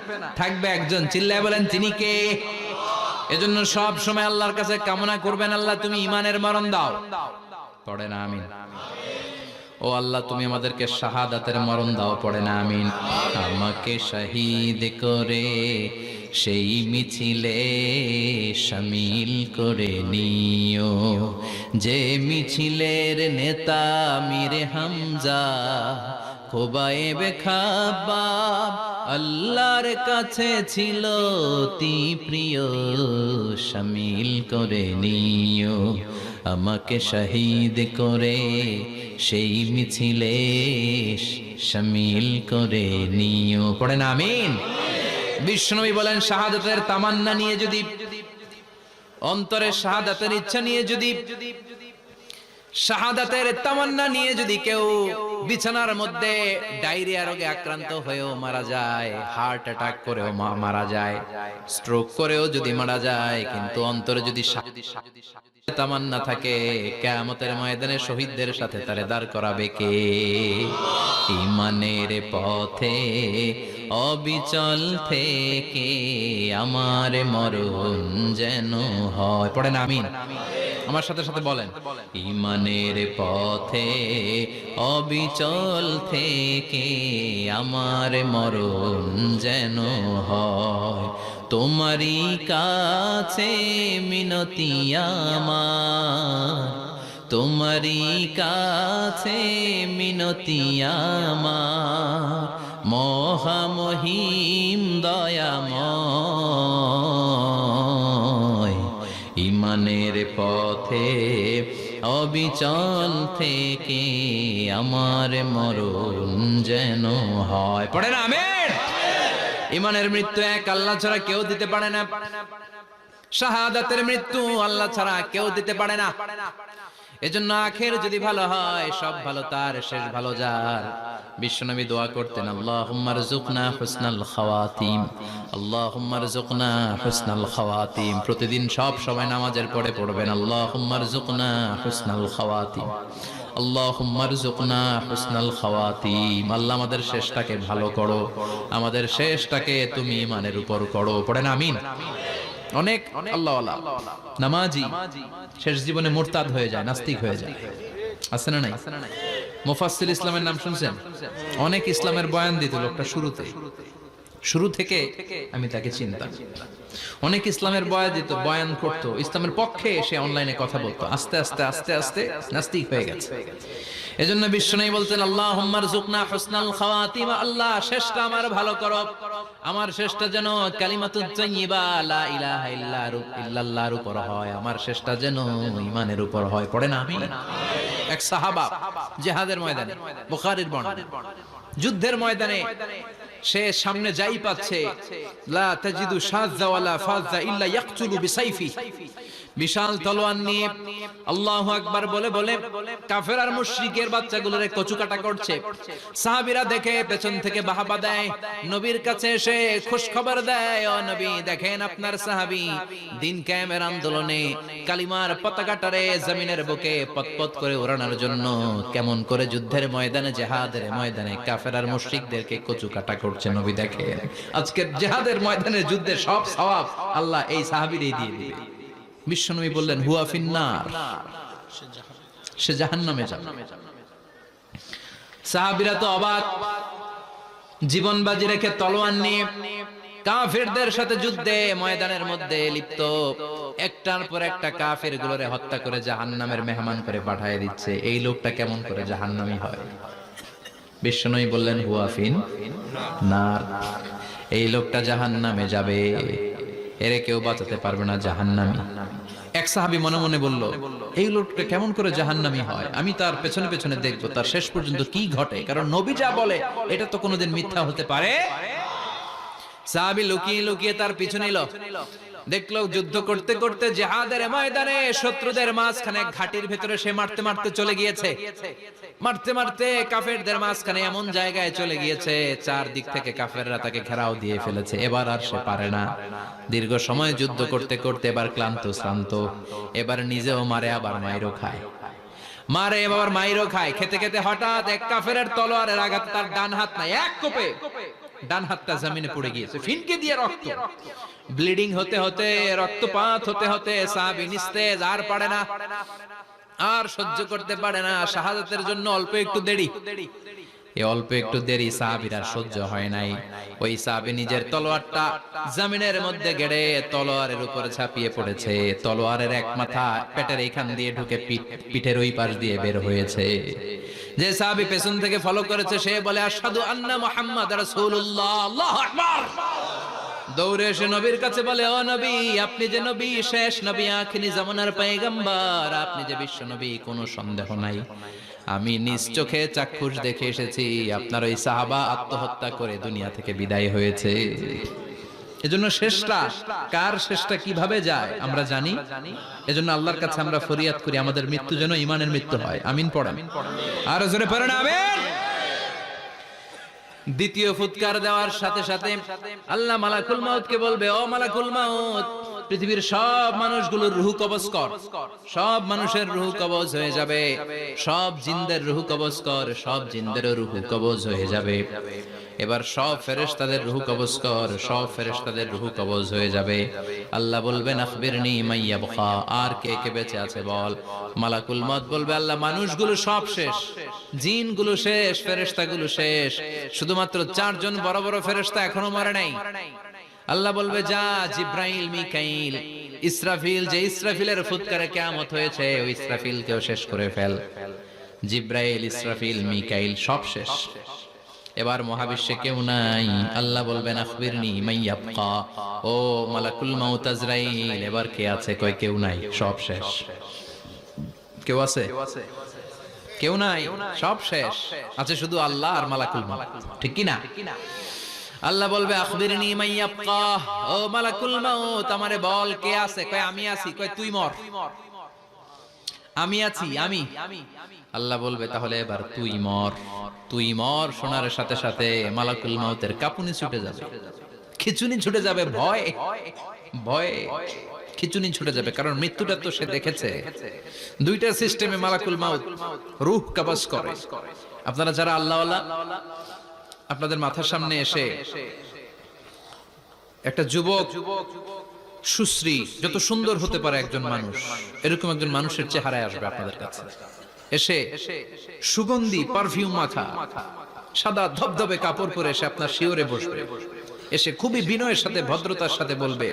থাকবে একজন, চিল্লায় বলেন তিনি কে? এজন্য সব সময় আল্লাহর কাছে কামনা করবেন, আল্লাহ তুমি ঈমানের মরণ দাও। পড়ে না আমিন? ও আল্লাহ তুমি আমাদেরকে শাহাদাতের মরণ দাও। পড়ে না আমিন? আমাকে শহীদ করে সেই মিছিলে শামিল করে নিও, যে মিছিলের নেতা মীর হামজা খোবায়েবে খাব্বাব আল্লাহর কাছে ছিল অতি প্রিয়, শামিল করে নিও। আমাকে শহীদ করে সেই মিছিলে শামিল করে নিও। পড়ে না আমিন? বিশ্বনবী বলেন, শাহাদাতের তামান্না নিয়ে যদি, অন্তরের শাহাদাতের ইচ্ছা নিয়ে যদি, শাহাদাতের তামান্না নিয়ে যদি কেউ বিছানার মধ্যে ডায়রিয়া রোগে আক্রান্ত হয়েও মারা যায়, হার্ট অ্যাটাক করেও মারা যায়, স্ট্রোক করেও যদি মারা যায়, কিন্তু অন্তরে যদি তামান্না থাকে, কিয়ামতের ময়দানে শহীদদের সাথে তারে দাঁড় করাবে কে? ঈমানের পথে অবিচল থেকে আমার মরণ যেন হয়। পড়েন আমিন? আমার সাথে সাথে বলেন, ঈমানের পথে অবিচল থেকে আমার মরণ যেন হয়। তোমারই কাছে মিনতি আমার, তোমারই কাছে মিনতি আমার, মহামহিম দয়াময়। ঈমানের পথে অবিচল থেকে আমার মরণ যেন হয়। পড়ে না আমিন? ঈমানের মৃত্যু এক আল্লাহ ছাড়া কেউ দিতে পারে না। শাহাদাতের মৃত্যু আল্লাহ ছাড়া কেউ দিতে পারে না। এজন্য আখের যদি ভালো হয়, সব ভালো তার, শেষ ভালো যার। বিশ্বনবী দোয়া করতেন, আল্লাহুম্মা রযুকনা হুসনাল খাওয়াতিম, আল্লাহুম্মা রযুকনা হুসনাল খাওয়াতিম। প্রতিদিন সব সময় নামাজের পরে পড়বেন, আল্লাহুম্মা রযুকনা হুসনাল খাওয়াতিম, আল্লাহুম্মা রযুকনা হুসনাল খাওয়াতিম। আল্লাহ আমাদের শেষটাকে ভালো করো, আমাদের শেষটাকে তুমি ঈমানের উপর করো। পড়েন আমিন। অনেক আল্লাহওয়ালা নামাজি শেষ জীবনে মুরতাদ হয়ে যায়, নাস্তিক হয়ে যায়, আছে না নাই? মুফাসসির ইসলামের নাম শুনছেন? অনেক ইসলামের বয়ান দিত লোকটা শুরু থেকে আমি তাকে চিনতাম। অনেক ইসলামের বয়ান করতো, ইসলামের পক্ষে সে অনলাইনে কথা বলতো। আস্তে আস্তে আস্তে আস্তে নাস্তিক হয়ে গেছে। এজন্য বিশ্বনবী বলতেন, আল্লাহুম্মা রযুকনা হুসনাল খাওয়াতিম, আল্লাহ শেষটা আমার ভালো করো, আমার শেষটা যেন কালিমাতুত তাইয়্যিবা লা ইলাহা ইল্লাল্লাহর উপর হয়, আমার শেষটা যেন ঈমানের উপর হয়। পড়েন আমিন। এক সাহাবা জিহাদের ময়দানে, বুখারীর বর্ণনা, যুদ্ধের ময়দানে সে সামনে যাই পাচ্ছে, লা তাজিদু শাযযা ওয়ালা ফাযযা ইল্লা ইয়াকতুলু বিসাইফি, বিশাল তলোয়ার নিয়ে আল্লাহু আকবার বলে বলে কাফের আর মুশরিকের বাচ্চাগুলোরে কচুকাটা করছে। সাহাবীরা দেখে পেছন থেকে বাহাবা দেয়, নবীর কাছে এসে খুশখবর দেয়, ও নবী দেখেন আপনার সাহাবী দিন কায়েমের আন্দোলনে কালিমার পতাকাটারে জমিনের বুকে পতপত করে ওড়ানোর জন্য কেমন করে যুদ্ধের ময়দানে, জিহাদের ময়দানে কাফের আর মুশরিকদেরকে কচুকাটা করছে। নবী দেখেন আজকের জিহাদের ময়দানে যুদ্ধের সব সওয়াব আল্লাহ এই সাহাবীরই দিয়ে দিবে। বিশ্বনবী বললেন, হুয়া ফিন্নার, সে জাহান্নামে যাবে। সাহাবীরা তো অবাক, জীবন বাজি রেখে তলোয়ার নিয়ে কাফেরদের সাথে যুদ্ধে ময়দানের মধ্যে লিপ্ত, একটার পর একটা কাফের গুলোরে হত্যা করে জাহান্নামের মেহমান করে পাঠিয়ে দিচ্ছে। এই লোকটা কেমন করে জাহান্নামী হয়? বিশ্বনবী বললেন, হুয়া ফিন্নার, এই লোকটা জাহান্নামে যাবে, এরে কেউ বাঁচাতে পারবে না, জাহান্নামী। এক সাহাবী মনে মনে বলল, এই লোকটা কেমন করে জাহান্নামী হয়, আমি তার পেছনে পেছনে দেখবো তার শেষ পর্যন্ত কি ঘটে, কারণ নবী যা বলে এটা তো কোনোদিন মিথ্যা হতে পারে। সাহাবী লুকিয়ে লুকিয়ে তার পিছু নিল, দেখলো যুদ্ধ করতে করতে জিহাদের ময়দানে শত্রুদের মাঝখানে ঘাটির ভিতরে সে মারতে মারতে চলে গিয়েছে, মারতে মারতে কাফেরদের মাঝখানে এমন জায়গায় চলে গিয়েছে চারদিক থেকে কাফেররা তাকে ঘেরাও দিয়ে ফেলেছে। এবার আর সে পারে না, দীর্ঘ সময় যুদ্ধ করতে করতে এবার ক্লান্ত শ্রান্ত, এবার নিজেও মারে আবার মাইরও খায়, মারে এবার মাইরও খায়। খেতে খেতে হঠাৎ এক কাফেরের তলোয়ারের আঘাত তার ডান হাত নাই, এক কোপে ডান হাতটা জমিনে পড়ে গিয়েছে, ফিনকে দিয়ে রক্ত, ব্লিডিং হতে হতে, রক্তপাত হতে হতে সাহাবী নিস্তেজ, আর পারে না, আর সহ্য করতে পারে না। শাহাদাতের জন্য অল্প একটু দেরি, এই অল্প একটু দেরি সাহাবীর আর সহ্য হয় নাই। ওই সাহাবী নিজের তলোয়ারটা জমিনের মধ্যে গেড়ে তলোয়ারের উপরে ঝাঁপিয়ে পড়েছে। তলোয়ারের এক মাথা পেটের এইখান দিয়ে ঢুকে পিঠের ওই পাশ দিয়ে বের হয়েছে। যে সাহাবী পেছন থেকে ফলো করেছে সে বলে, আশহাদু আন্না মুহাম্মাদ রাসূলুল্লাহ, আল্লাহু আকবার। দৌড়ে এসে নবীর কাছে বলে, ও নবী, আপনি যে নবী, শেষ নবী, আখিরি জামানার পয়গম্বর, আপনি যে বিশ্ব নবী, কোনো সন্দেহ নাই, আমি নিজ চোখে চাক্ষুষ দেখে এসেছি আপনার ওই সাহাবা আত্মহত্যা করে দুনিয়া থেকে বিদায় হয়েছে। এজন্য শেষটা কার, শেষটা কিভাবে যায় আমরা জানি। এজন্য আল্লাহর কাছে আমরা ফরিয়াদ করি আমাদের মৃত্যু যেন ঈমানের মৃত্যু হয়। আমিন পড়েন, আর জোরে পড়েন আমিন। দ্বিতীয় ফুৎকার দেওয়ার সাথে সাথে আল্লাহ মালাকুল মাউতকে বলবে, ও মালাকুল মাউত, পৃথিবীর সব মানুষগুলোর রূহ কবজ কর, সব মানুষের রূহ কবজ হয়ে যাবে, সব জিনদের রূহ কবজ কর, সব জিনদেরও রূহ কবজ হয়ে যাবে। এবার সব ফেরেশতাদের রূহ কবজ কর, সব ফেরেশতাদের রূহ কবজ হয়ে যাবে। আল্লাহ বলবেন, আখবিরনি মাইয়াবকা, আর কে কে বেঁচে আছে বল। মালাকুল মউত বলবে, আল্লাহ মানুষগুলো সব শেষ, জিনগুলো শেষ, ফেরেশতাগুলো শেষ, শুধুমাত্র চারজন বড় বড় ফেরেশতা এখনো মরে নাই। আল্লাহ বলবে, যা জিব্রাইল, মিকাইল, ইসরাফিল, যে ইসরাফিলের ফুৎকারে কিয়ামত হয়েছে ওই ইসরাফিলকেও শেষ করে ফেল। জিব্রাইল, ইসরাফিল, মিকাইল সব শেষ, এবার মহাবিশ্বে কেউ নাই। আল্লাহ বলবেন, আখবিরনি মাইয়াবকা, ও মালাকুল মাউত আজরাইল, এবার কে আছে? কয় কেউ নাই, সব শেষ। কেউ আছে? কেউ নাই, সব শেষ, আছে শুধু আল্লাহ আর মালাকুল মাউত, ঠিক কি না? আল্লাহ বলবে আখবিরনি মাইয়াবকা, ও মালাকুল মাউত আমারে বল কে আছে? কয় আমি আছি। কয় তুই মর। আমি আছি, আমি। আল্লাহ বলবে তাহলে এবার তুই মর। তুই মর শোনার সাথে সাথে মালাকুল মাউতের কাঁপুনি ছুটে যাবে, খিচুনি ছুটে যাবে, ভয় ভয়ে খিচুনি ছুটে যাবে, কারণ মৃত্যুটা তো সে দেখেছে। দুইটা সিস্টেমে মালাকুল মাউত রূহ কবজ করে। আপনারা যারা আল্লাহওয়ালা, আপনাদের মাথার সামনে এসে একটা যুবক সুশ্রী, যত সুন্দর হতে পারে একজন মানুষ, এরকম একজন মানুষের চেহারায় আসবে আপনাদের কাছে, এসে সুগন্ধি পারফিউম মাখা সাদা ধবধবে কাপড় পরে এসে আপনার শিওরে বসবে, এসে খুবই বিনয়ের সাথে ভদ্রতার সাথে বলবে,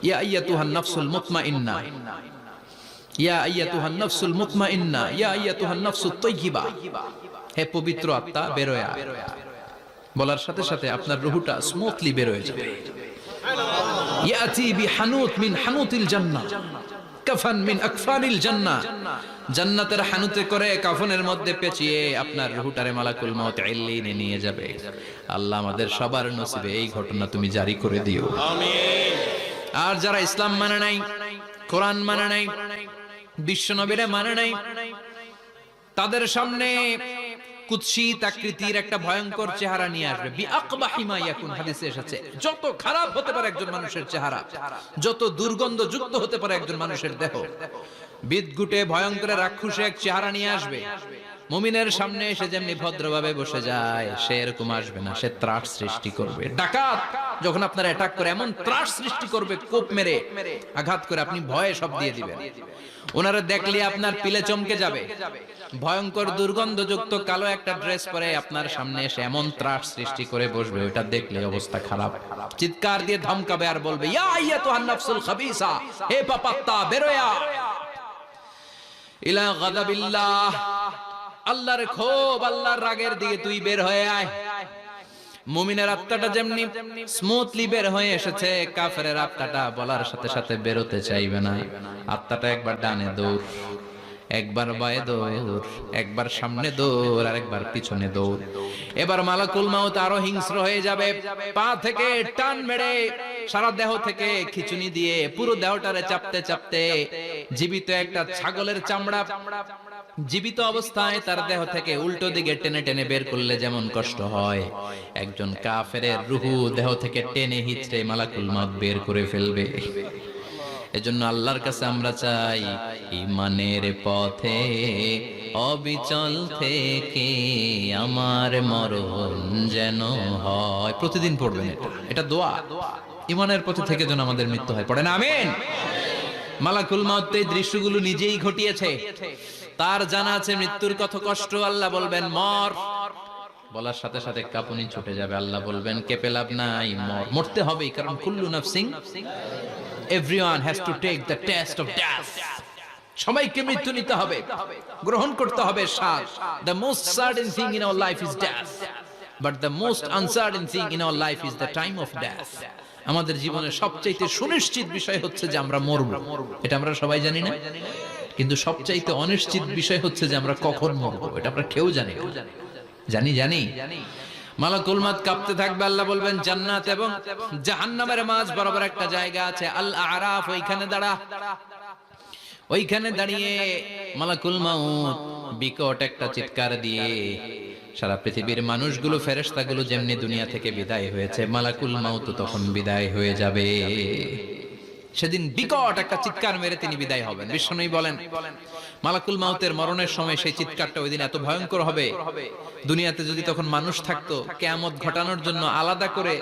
ইয়া আইয়াতুহান নাফসুল মুতমাইন্না, ইয়া আইয়াতুহান নাফসুল মুতমাইন্না, ইয়া আইয়াতুহান নাফসুত তাইয়্যিবা, হে পবিত্র আত্মা বেরোয়া। বলার সাথে সাথে আপনার রূহটা স্মুথলি বের হয়ে যাবে। ইয়াতি বিহানুত মিন হানুতিল জান্নাহ, কাফান মিন আকফানিল জান্নাহ, জান্নাতের হানুতে করে কাফনের মধ্যে পেঁচিয়ে আপনার রূহটারে মালাকুল মউত ইল্লিনে নিয়ে যাবে। আল্লাহ আমাদের সবার নসিবে এই ঘটনা তুমি জারি করে দিও, আমিন। আর যারা ইসলাম মানে নাই, কোরআন মানে নাই, বিশ্ব নবীরে মানে নাই, তাদের সামনে কুৎসিত আকৃতির একটা ভয়ঙ্কর চেহারা নিয়ে আসবে। বিআকবাহি মা ইয়াকুন, হাদিসে এসেছে যত খারাপ হতে পারে একজন মানুষের চেহারা, যত দুর্গন্ধ যুক্ত হতে পারে একজন মানুষের দেহ, বিদঘুটে ভয়ঙ্কর রাক্ষসে এক চেহারা নিয়ে আসবে। মুমিনের সামনে এসে যেমনি ভদ্রভাবে বসে যায়, সে এরকম আসবে না, সে ত্রাস সৃষ্টি করবে। ডাকাত যখন আপনার অ্যাটাক করে এমন ত্রাস সৃষ্টি করবে, কোপ মেরে আঘাত করে আপনি ভয়ে সব দিয়ে দিবেন। ওনারা দেখলে আপনার পিলে চমকে যাবে। ভয়ঙ্কর দুর্গন্ধযুক্ত কালো একটা ড্রেস পরে আপনার সামনে এসে এমন ত্রাস সৃষ্টি করে বসবে, ওটা দেখলে অবস্থা খারাপ। চিৎকার দিয়ে ধমকাবে আর বলবে, ইয়া আইয়াতুহান নাফসুল খাবিসা, হে পাপাত্তা বেরোয়া ইলা গাদাবিল্লাহ, আল্লাহর ক্ষোভ, আল্লাহর রাগের দিকে তুই বের হয়ে আয়। মুমিনের আত্মাটা যেমনি স্মুথলি বের হয়ে এসেছে, কাফেরের আত্মাটা বলার সাথে সাথে বেরোতে চাইবে না। আত্মাটা একবার ডানে দৌড়, একবার বায়ে দৌড়, একবার সামনে দৌড়, আর একবার পিছনে দৌড়। এবার মালাকুল মাউত আরো হিংস্র হয়ে যাবে, পা থেকে টান মেরে সারা দেহ থেকে খিচুনি দিয়ে পুরো দেহটারে চাপতে চাপতে জীবিত একটা ছাগলের চামড়া জীবিত অবস্থায় তার দেহ থেকে উল্টো দিকে টেনে টেনে বের করলে যেমন কষ্ট হয়, একজন কাফেরের রূহ দেহ থেকে টেনে হিচড়ে মালাকুল মাউত বের করে ফেলবে। এজন্য আল্লাহর কাছে আমরা চাই, ঈমানের পথে অবিচল থেকে আমার মরণ যেন হয়। প্রতিদিন পড়বেন এটা, এটা দোয়া। ঈমানের পথে থেকে যেন আমাদের মৃত্যু হয়, পড়েন আমিন। মালাকুল মাউত এই দৃশ্যগুলো নিজেই ঘটিয়েছে, তার জানা আছে মৃত্যুর কত কষ্ট। আল্লাহ বলবেন মর, বলার সাথে সাথে কাঁপুনি ছুটে যাবে। আল্লাহ বলবেন কেঁপে লাভ নাই, মর, মরতে হবেই, কারণ কুল্লু নাফসিন, everyone has to take the test of death. সবাইকে মৃত্যু নিতে হবে, গ্রহণ করতে হবে স্বাদ। The most certain thing in our life is death, but the most uncertain thing in our life is the time of death. আমাদের জীবনের সবচাইতে সুনিশ্চিত বিষয় হচ্ছে যে আমরা মরব, এটা আমরা সবাই জানি না, কিন্তু সবচাইতে অনিশ্চিত বিষয় হচ্ছে যে আমরা কখন মরব, এটা আমরা কেউ জানি না। জানি মালাকুল মাউত কাঁপতে থাকবে। আল্লাহ বলবেন জান্নাত এবং জাহান্নামের মাঝ বরাবর একটা জায়গা আছে, আল আরাফ, ওইখানে দাঁড়া। ওইখানে দাঁড়িয়ে মালাকুল মাউত বিকট একটা চিৎকার দিয়ে সারা পৃথিবীর মানুষগুলো, ফেরেশতাগুলো যেমনি দুনিয়া থেকে বিদায় হয়েছে, মালাকুল মাউত তখন বিদায় হয়ে যাবে। সেদিন বিকট একটা চিৎকার মেরে তিনি বিদায় হবেন। বিশ্বনবী বলেন মালাকুল মাউতের মরণের সময় সেই চিৎকারটা ওই দিন এত ভয়ঙ্কর হবে, দুনিয়াতে যদি তখন মানুষ থাকতো, কিয়ামত ঘটানোর জন্য আলাদা করে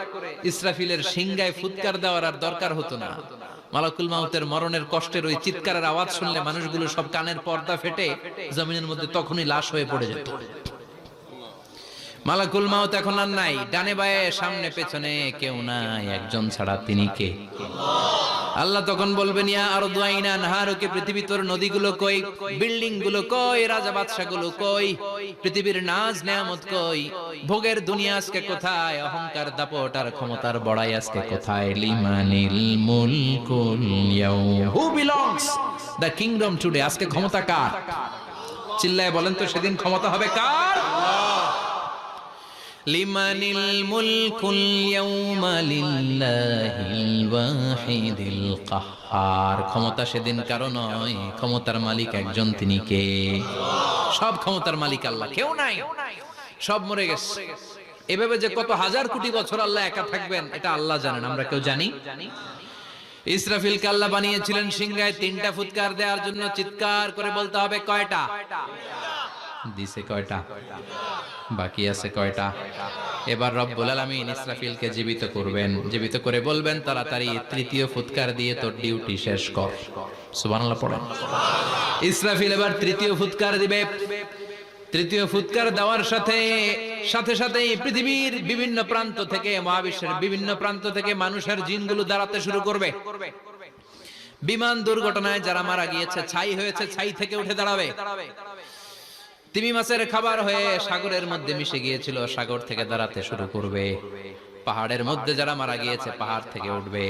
ইসরাফিলের সিংগায় ফুৎকার দেওয়ার আর দরকার হতো না। মালাকুল মাউতের মরণের কষ্টের ওই চিৎকারের আওয়াজ শুনলে মানুষগুলো সব কানের পর্দা ফেটে জমিনের মধ্যে তখনই লাশ হয়ে পড়ে যেত। মালাকুল মাউত এখন আর নাই, ডানে বায়ে সামনে পেছনে কেউ নাই, একজন ছাড়া তিনি কে? আল্লাহ তখন বলবেন ইয়া আরদু আইনা নাহারুকে, পৃথিবী তোর নদীগুলো কই, বিল্ডিং গুলো কই, রাজা বাদশা গুলো কই, পৃথিবীর নাজ নেয়ামত কই, ভোগের দুনিয়া আজকে কোথায়, অহংকার দাপট আর ক্ষমতার বড়াই আজকে কোথায়? লিমানিল মুলকুল ইয়াউম, who belongs the kingdom today, আজকে ক্ষমতা কার? চিল্লায় বলেন তো সেদিন ক্ষমতা হবে কার? লিমানিল মুলকুল ইয়াউমা লিল্লাহিল ওয়াহিদিল কাহ্হার। ক্ষমতা সেদিন কারো নয়, ক্ষমতার মালিক একজন, তিনি কে? সব ক্ষমতার মালিক আল্লাহ, কেউ নাই, সব মরে গেছে। এভাবে যে কত হাজার কোটি বছর আল্লাহ একা থাকবেন এটা আল্লাহ জানেন, আমরা কেউ জানি? ইসরাফিলকে আল্লাহ বানিয়েছিলেন সিংহায় 3টা ফুৎকার দেওয়ার জন্য। চিৎকার করে বলতে হবে কয়টা? দিছে কয়টা? বাকি আছে কয়টা? এবার রব্বুল আলামিন ইসরাফিলকে জীবিত করবেন, জীবিত করে বলবেন তাড়াতাড়ি 3য় ফুৎকার দিয়ে তোর ডিউটি শেষ কর। সুবহানাল্লাহ পড়েন। ইসরাফিল এবার 3য় ফুৎকার দিবে। 3য় ফুৎকার দেওয়ার সাথে সাথে পৃথিবীর বিভিন্ন প্রান্ত থেকে, মহাবিশ্বের বিভিন্ন প্রান্ত থেকে মানুষের জিনগুলো দাঁড়াতে শুরু করবে। বিমান দুর্ঘটনায় যারা মারা গিয়েছে, ছাই হয়েছে, ছাই থেকে উঠে দাঁড়াবে। তিমি মাছের খাবার হয়ে সাগরের মধ্যে মিশে গিয়েছিল, সাগর থেকে দাঁড়াতে শুরু করবে। পাহাড়ের মধ্যে যারা মারা গিয়েছে, পাহাড় থেকে উঠবে।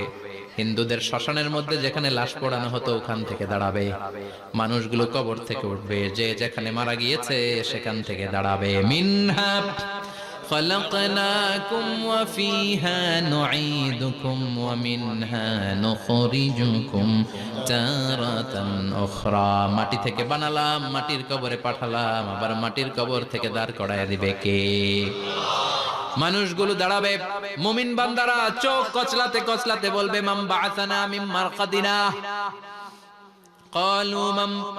হিন্দুদের শ্মশানের মধ্যে যেখানে লাশ পোড়ানো হতো, ওখান থেকে দাঁড়াবে। মানুষগুলো কবর থেকে উঠবে, যে যেখানে মারা গিয়েছে সেখান থেকে দাঁড়াবে। মিনহা خلقناكم وفيها نعيدكم ومنها نخرجكم تارة أخرى। মাটি থেকে বানালাম, মাটির কবরে পাঠালাম, আবার মাটির কবর থেকে দাঁড় করায় দিবে কে? মানুষগুলো দাঁড়াবে। মুমিন বান্দারা চোখ কচলাতে কচলাতে বলবে মান বাআসানা মিন মারকাদিনা। قالوا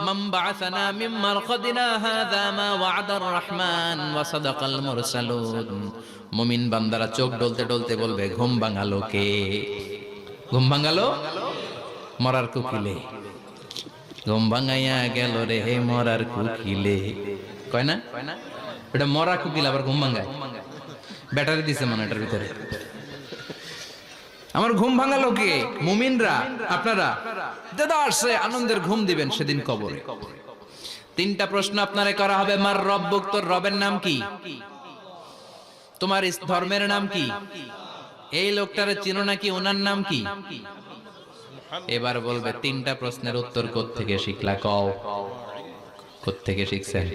من بعثنا من مرقدنا هذا ما وعد الرحمن وصدق المرسلون। মুমিন বান্দারা চোখ ডলতে ডলতে বলবে ঘুম ভাঙালো কে? ঘুম ভাঙালো মরার কুকিলে। ঘুম ভাঙাইয়া গেল রে মরার কুকিলে। কয় না এটা মরা কুকিল আবার ঘুম ভাঙায়? ব্যাটারি দিছে মনে এটার ভিতরে। আমার ঘুম ভাঙালো কে? মুমিনরা, আপনারা দাদা আসছে আনন্দের ঘুম দিবেন সেদিন কবরে। 3টা প্রশ্ন আপনারে করা হবে। মার রব্বুক, তোর রবের নাম কি? তোমার ধর্মের নাম কি? এই লোকটারে চিনো নাকি? ওনার নাম কি? এবার বলবে 3টা প্রশ্নের উত্তর কোত্থেকে শিখলা? কও কোত্থেকে শিখছেন?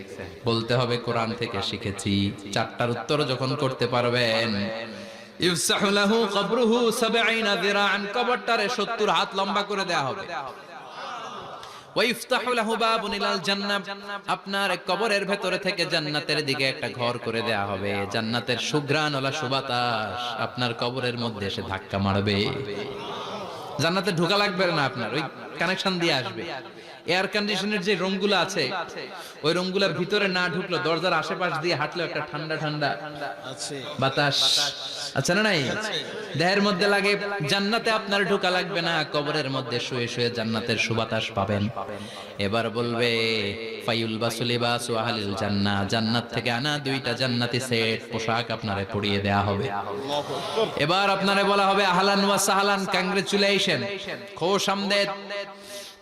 বলতে হবে কোরআন থেকে শিখেছি। 4টার উত্তর যখন করতে পারবেন, ইফসাহু লাহু কবরুহু 70 যিরাআন, কবরটারে 70 হাত লম্বা করে দেয়া হবে। ওয়া ইফতাহু লাহু বাবুন ইলাল জান্নাহ, আপনার কবরের ভেতরে থেকে জান্নাতের দিকে একটা ঘর করে দেয়া হবে। জান্নাতের সুঘ্রাণ ওলা সুবাতাস আপনার কবরের মধ্যে এসে ধাক্কা মারবে। জান্নাতে ঢোকা লাগবে না, আপনার ওই কানেকশন দিয়ে আসবে। এয়ার কন্ডিশনের যে রুমগুলো আছে, ওই রুমগুলোর ভিতরে না ঢুকলো, দরজার আশেপাশ দিয়ে হাঁটলো একটা ঠান্ডা ঠান্ডা বাতাস আছে না নাই? দেহের মধ্যে লাগে। জান্নাতে আপনার ঢোকা লাগবে না, কবরের মধ্যে শুয়ে শুয়ে জান্নাতের সুবাতাস পাবেন। এবার বলবে ফায়ুলবাসু লিবাসু আহলিল জান্নাহ, জান্নাত থেকে আনা 2টা জান্নাতি সেট পোশাক আপনারে পরিয়ে দেয়া হবে। এবার আপনারে বলা হবে আহলান ওয়া সাহলান, কংগ্রেচুলেশন, খোশামদেদ,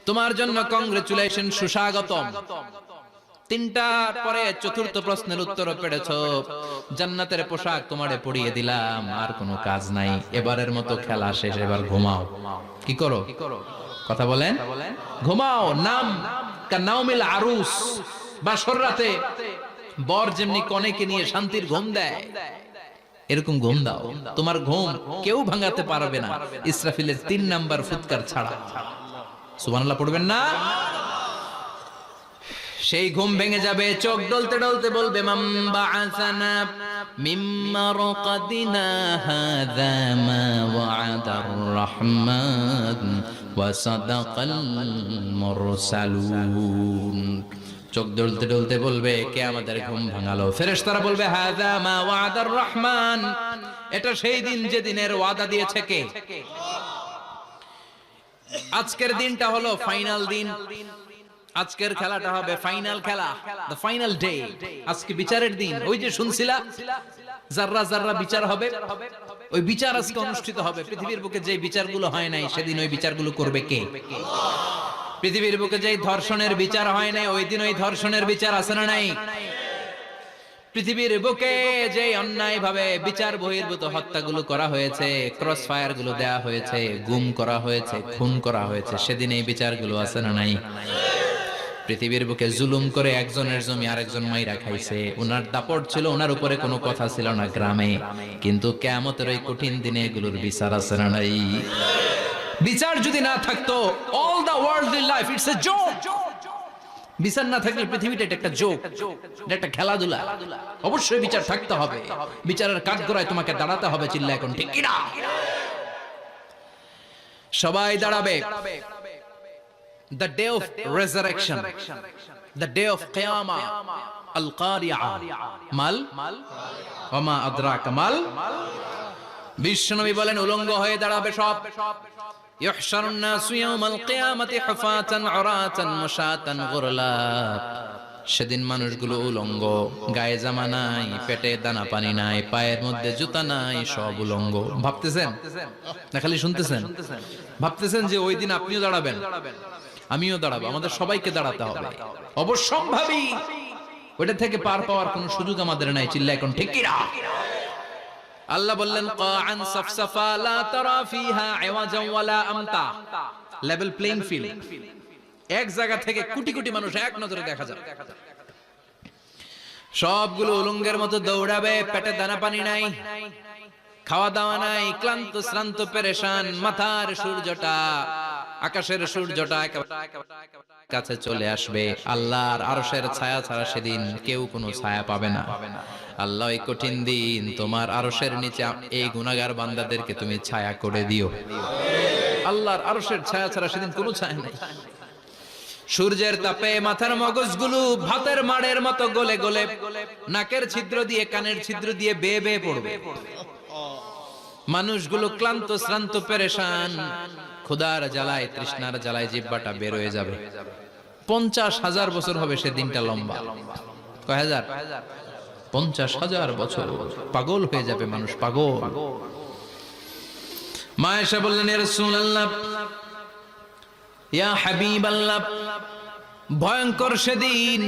তোমার জন্য কংগ্রেচুলেশন, সুস্বাগতম। 3টার পরে 4র্থ প্রশ্নের উত্তর পেড়েছো, জান্নাতের পোশাক তোমারে পরিয়ে দিলাম, আর কোনো কাজ নাই, এবারের মতো খেলা শেষ, এবার ঘুমাও। কি করো? কথা বলেন, ঘুমাও। নাম কানাউমিল আরুস, বাসর রাতে বর যেমনি কনেকে নিয়ে শান্তির ঘুম দেয়, এরকম ঘুম দাও। তোমার ঘুম কেউ ভাঙাতে পারবে না ইসরাফিলের 3 নাম্বার ফুৎকার ছাড়া। সুবহানাল্লাহ পড়বেন না? সেই ঘুম ভেঙে যাবে, চোখ ডলতে ডলতে বলবে মান বাআসানা মিন মারকাদিনা হাযা মা ওয়া'দার রাহমান ওয়া সাদাকাল মুরসালুন। চোখ ডলতে ডলতে বলবে কে আমাদের ঘুম ভাঙালো? ফেরেশতারা বলবে হাযা মা ওয়া'দার রাহমান, এটা সেই দিন যেদিনের ওয়াদা দিয়েছে কে? আজকের দিনটা হলো ফাইনাল দিন। আজকের খেলাটা হবে ফাইনাল খেলা, দ্য ফাইনাল ডে। আজকে বিচারের দিন। ওই যে শুনছিলা জাররা জাররা বিচার হবে, ওই বিচার আজকে অনুষ্ঠিত হবে। পৃথিবীর বুকে যে বিচারগুলো হয় নাই সেদিন ওই বিচারগুলো করবে কে? পৃথিবীর বুকে যে ধর্ষণের বিচার হয় নাই ওই দিন ওই ধর্ষণের বিচার আছে না নাই? পৃথিবীর বুকে যে অন্যায় ভাবে বিচার বহির্ভূত হত্যাগুলো করা হয়েছে, ক্রস ফায়ার গুলো দেয়া হয়েছে, গুম করা হয়েছে, খুন করা হয়েছে, সেদিন এই বিচারগুলো আছে না নাই? পৃথিবীর বুকে জুলুম করে একজনের জমি আরেকজন মাইরা খাইছে, ওনার দাপট ছিল, ওনার উপরে কোনো কথা ছিল না গ্রামে, কিন্তু কিয়ামতের ওই কঠিন দিনে এগুলোর বিচার আছে না নাই? বিচার যদি না থাকতো, all the worldly life it's a joke. বিচার না থাকলে পৃথিবীটা এটা একটা জোক, এটা একটা খেলাধুলা। অবশ্যই বিচার থাকতে হবে, বিচারের কাঠগড়ায় তোমাকে দাঁড়াতে হবে। চিল্লা এখন ঠিক কিনা? সবাই দাঁড়াবে। The day of resurrection, the day of qiyamah, al-qari'ah, mal wama adraka mal। বিশ্বনবী বলেন উলঙ্গ হয়ে দাঁড়াবে সব। ইহশারুন নাসু ইয়াওমাল কিয়ামাতি হুফাতান উরাতান মুশাতান গুরলা। সেদিন মানুষগুলো উলঙ্গ, গায়ে জামা নাই, পেটে দানা পানি নাই, পায়ের মধ্যে জুতা নাই, সব উলঙ্গ। ভাবতেছেন না খালি শুনতেছেন? ভাবতেছেন যে ওই দিন আপনিও দাঁড়াবেন, আমিও দাঁড়াবো, আমাদের সবাইকে দাঁড়াতে হবে। অবশ্যম্ভাবী, ওইটা থেকে পার পাওয়ার কোনো সুযোগ আমাদের নাই। চিল্লা এখন ঠিক কিনা? আল্লাহ বললেন কাআন সাফসাফা লা তারা ফিহা ইওয়াজান ওয়ালা আমতা। Level playing field. এক জায়গা থেকে কোটি কোটি মানুষ এক নজরে দেখা যাবে। সবগুলো উলঙ্গের মতো দৌড়াবে, পেটে দানা পানি নাই, খাওয়া দাওয়া নাই, ক্লান্ত শ্রান্ত পেরেশান, মাথার সূর্যটা, আকাশের সূর্যটা কাছে চলে আসবে। আল্লাহর আরশের ছায়া ছাড়া সেদিন কেউ কোনো ছায়া পাবে না। আল্লাহ এই কঠিন দিন তোমার আরশের নিচে এই গুনাহগার বান্দাদেরকে তুমি ছায়া করে দিও। আল্লাহর আরশের ছায়া ছাড়া সেদিন কোনো ছায়া নাই। সূর্যের তাপে মাথার মগজগুলো ভাতের মাড়ের মতো গলে গলে নাকের ছিদ্র দিয়ে কানের ছিদ্র দিয়ে বেয়ে বেয়ে পড়বে। মানুষগুলো ক্লান্ত শ্রান্ত পেরেশান, ক্ষুধার জ্বালায় তৃষ্ণার জ্বালায় জিহ্বাটা বের হয়ে যাবে। 50,000 বছর হবে সে দিনটা লম্বা। কয় হাজার? 50,000 বছর। পাগল হয়ে যাবে মানুষ, পাগল। মা আয়েশা বললেন ইয়া রাসূলুল্লাহ, ইয়া হাবিবাল্লাহ, ভয়ঙ্কর সেদিন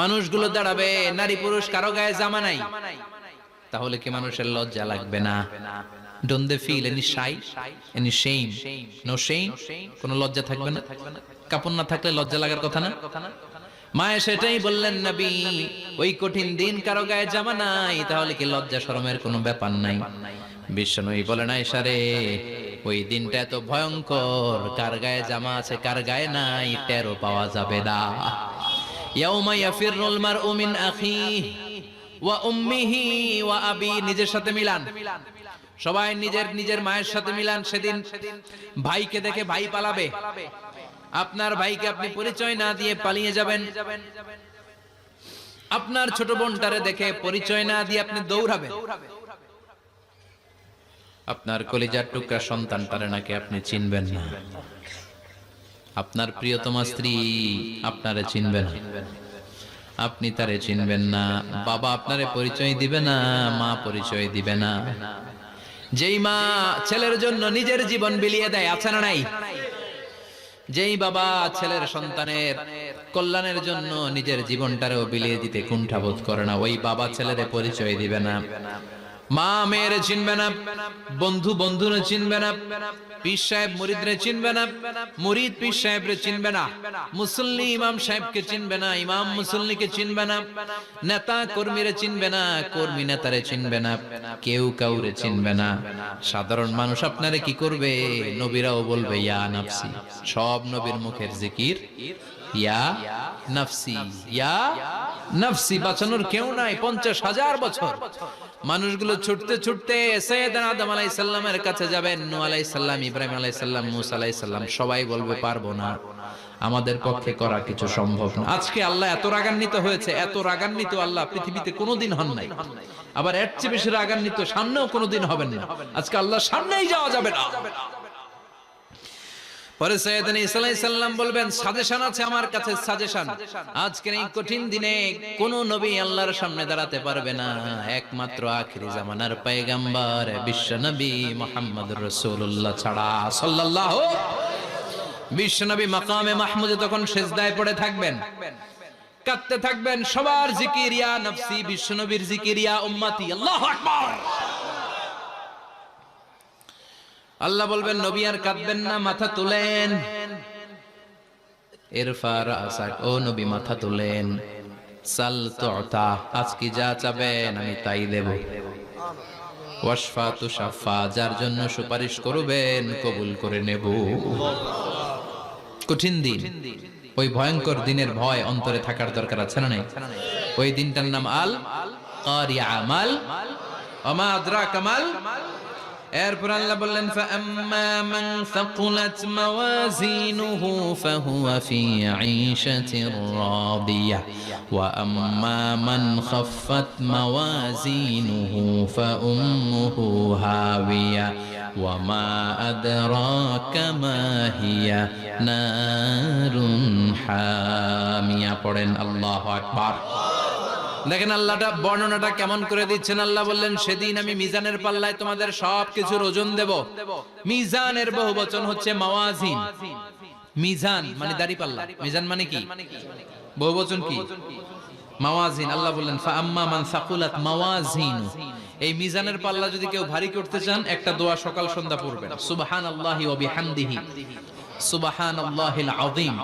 মানুষগুলো দাঁড়াবে, নারী পুরুষ কারো গায়ে জামা নাই, তাহলে কি মানুষের লজ্জা লাগবে না? Don't they feel any shy, any shame? No shame? কোনো লজ্জা থাকবে না? কাপড় না থাকলে লজ্জা লাগার কথা না? মায়ে সেটাই বললেন নবী, ওই কঠিন দিন কারো গায়ে জামা নাই, তাহলে কি লজ্জা শরমের কোনো ব্যাপার নাই? বিশ্বনবী বলেন আয়েশা রে, ওই দিনটা এত ভয়ঙ্কর, কার গায়ে জামা আছে কার গায়ে নাই টেরও পাওয়া যাবে না। ইয়াউমা ইয়াফিরুল মারউ মিন আখিহি ওয়া উম্মিহি ওয়া আবি। নিজের সাথে মিলান, সবাই নিজের নিজের মায়ের সাথে মিলান। সেদিন ভাইকে দেখে ভাই পালাবে। আপনার ভাইকে আপনি পরিচয় না দিয়ে পালিয়ে যাবেন। আপনার ছোট বোনটারে দেখে পরিচয় না দিয়ে আপনি দৌড়াবেন। আপনার কলিজার টুকরা সন্তানটারে নাকি আপনি চিনবেন না। আপনার প্রিয়তমা স্ত্রী আপনারে চিনবে না, আপনি তারে চিনবেন না। বাবা আপনারে পরিচয় দিবে না, মা পরিচয় দিবে না। যেই মা ছেলের জন্য নিজের জীবন বিলিয়ে দেয়, আছে না নাই? যেই বাবা ছেলের সন্তানের কল্যাণের জন্য নিজের জীবনটারেও বিলিয়ে দিতে কুণ্ঠাবোধ করে না, ওই বাবা ছেলেরে পরিচয় দিবে না। মা মেয়েরে চিনবে না, বন্ধু বন্ধুরে চিনবে না, পীর সাহেব মুরিদরে চিনবে না, মুরিদ পীর সাহেবরে চিনবে না, মুসল্লি ইমাম সাহেবকে চিনবে না, ইমাম মুসল্লিকে চিনবে না, নেতা কর্মীরে চিনবে না, কর্মী নেতারে চিনবে না, কেউ কাউরে চিনবে না। সাধারণ মানুষ আপনারে কি করবে? নবীরাও বলবে ইয়া নাফসি। সব নবীর মুখের জিকির ইয়া নাফসি, ইয়া নাফসি। বাঁচানোর কেউ নাই। 50,000 বছর মানুষগুলো ছুটতে ছুটতে সাইয়েদনা আদম আলাইহিস সালামের কাছে যাবেন। নূহ আলাইহিস সালাম, ইব্রাহিম আলাইহিস সালাম, মূসা আলাইহিস সালাম, সবাই বলবে পারবো না, আমাদের পক্ষে করা কিছু সম্ভব না। আজকে আল্লাহ এত রাগান্বিত হয়েছে, এত রাগান্বিত আল্লাহ পৃথিবীতে কোনোদিন হন নাই। আবার এর চেয়ে বেশি রাগান্বিত সামনেও কোনোদিন হবেন না। আজকে আল্লাহর সামনেই যাওয়া যাবে না। পরে সাইয়েদনা ঈসা আলাইহিস সালাম বলবেন সাজেশন আছে আমার কাছে, সাজেশন। আজকের এই কঠিন দিনে কোন নবী আল্লাহর সামনে দাঁড়াতে পারবে না, একমাত্র আখিরি জামানার পয়গম্বর বিশ্ব নবী মুহাম্মদুর রাসূলুল্লাহ ছাড়া সাল্লাল্লাহু। বিশ্ব নবী মাকামে মাহমুদে তখন সিজদায় পড়ে থাকবেন, কাঁদতে থাকবেন। সবার জিকির ইয়া নফসি, বিশ্ব নবীর জিকির ইয়া উম্মতি। আল্লাহু আকবার। আল্লাহ বলবেন নবী আর কাঁদবেন না, মাথা তুলেন। ইরফা রাসাক, ও নবী মাথা তোলেন, সাল তুতা, আজকে যা চাবেন আমি তাই দেব। ওয়াশফা তুশাফা, যার জন্য সুপারিশ করবেন কবুল করে নেব। কঠিন দিন, ওই ভয়ঙ্কর দিনের ভয় অন্তরে থাকার দরকার আছে না নাই? ওই দিনটার নাম আল কারিয়া, মাল ওমা আদরাকা মাল। এরপর আল্লাহ বললেন ফাআম্মা মান সাকুলাত মাওয়াজিনুহু ফাহুয়া ফি ঈশাতির রাদিয়া ওয়া আম্মা মান খাফফাত মাওয়াজিনুহু ফাউম্মুহু হাওিয়া ওয়া মা আদরাকা মা হিয়া নারুন হামিয়া। পড়েন আল্লাহু আকবার। দেখেন আল্লাহটা বর্ণনাটা কেমন করে দিচ্ছেন। আল্লাহ বললেন সেদিন আমি মিজানের পাল্লায় তোমাদের সবকিছুর ওজন দেব। মিজানের বহুবচন হচ্ছে মাওয়াজিন। মিজান মানে দাড়ি পাল্লা, মিজান মানে কি? বহুবচন কি? মাওয়াজিন। আল্লাহ বললেন ফাআম্মা মান সাকুলাত মাওয়াজিনু, এই মিজানের পাল্লা যদি কেউ ভারী করতে চান একটা দোয়া সকাল সন্ধ্যা পড়বেন, সুবহানাল্লাহি ওয়া বিহামদিহি, সুবহানাল্লাহিল আযীম।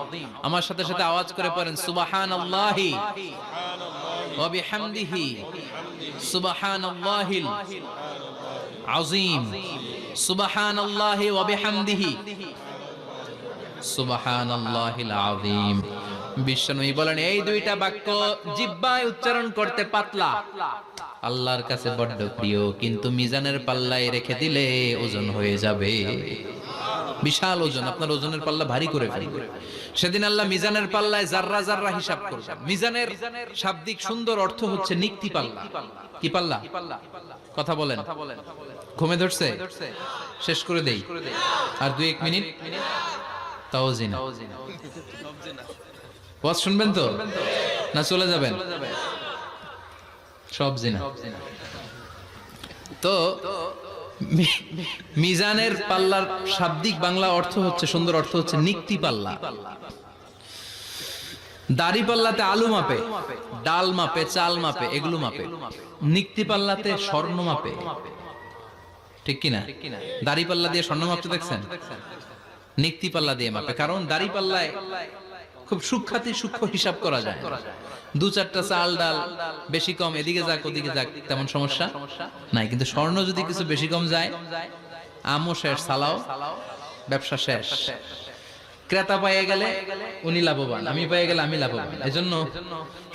আমার সাথে সাথে আওয়াজ করে পড়েন সুবহানাল্লাহি ওয়া বিহামদিহি, সুবহানাল্লাহিল আযীম, সুবহানাল্লাহি ওয়া বিহামদিহি, সুবহানাল্লাহিল আযীম। বিশ্বনবী বলেন এই দুইটা বাক্য জিহ্বায় উচ্চারণ করতে পাতলা, আল্লাহর কাছে বড্ড প্রিয়, কিন্তু মিজানের পাল্লায় রেখে দিলে ওজন হয়ে যাবে, বিশাল ওজন, আপনার ওজনের পাল্লা ভারী করে ফেলবে। সেদিন আল্লাহ মিজানের পাল্লায় জাররা জাররা হিসাব করবেন। মিজানের শাব্দিক সুন্দর অর্থ হচ্ছে নিক্তি পাল্লা। কি পাল্লা? কথা বলেন, ঘুমে ধরছে? শেষ করে দেই, আর 2-1 মিনিট। তাও জিনা ওয়াজ শুনবেন তো না চলে যাবেন? সব জিনা। তো মিজানের পাল্লার শাব্দিক বাংলা অর্থ হচ্ছে, সুন্দর অর্থ হচ্ছে নিক্তি পাল্লা। দাড়ি পাল্লাতে আলু মাপে, ডাল মাপে, চাল মাপে, এগুলো মাপে। নিক্তি পাল্লাতে স্বর্ণ মাপে, ঠিক কিনা? দাড়ি পাল্লা দিয়ে স্বর্ণ মাপতে দেখছেন? নিক্তি পাল্লা দিয়ে মাপে, কারণ দাড়ি পাল্লায় খুব সূক্ষ্ম হিসাব করা যায়। 2-4টা চাল ডাল বেশি কম এদিকে যাক ওদিকে যাক তেমন সমস্যা নাই, কিন্তু স্বর্ণ যদি কিছু বেশি কম যায়, আমও শেষ, সালাও, ব্যবসা শেষ। ক্রেতা পেয়ে গেলে উনি লাভবান, আমি পেয়ে গেলে আমি লাভবান। এজন্য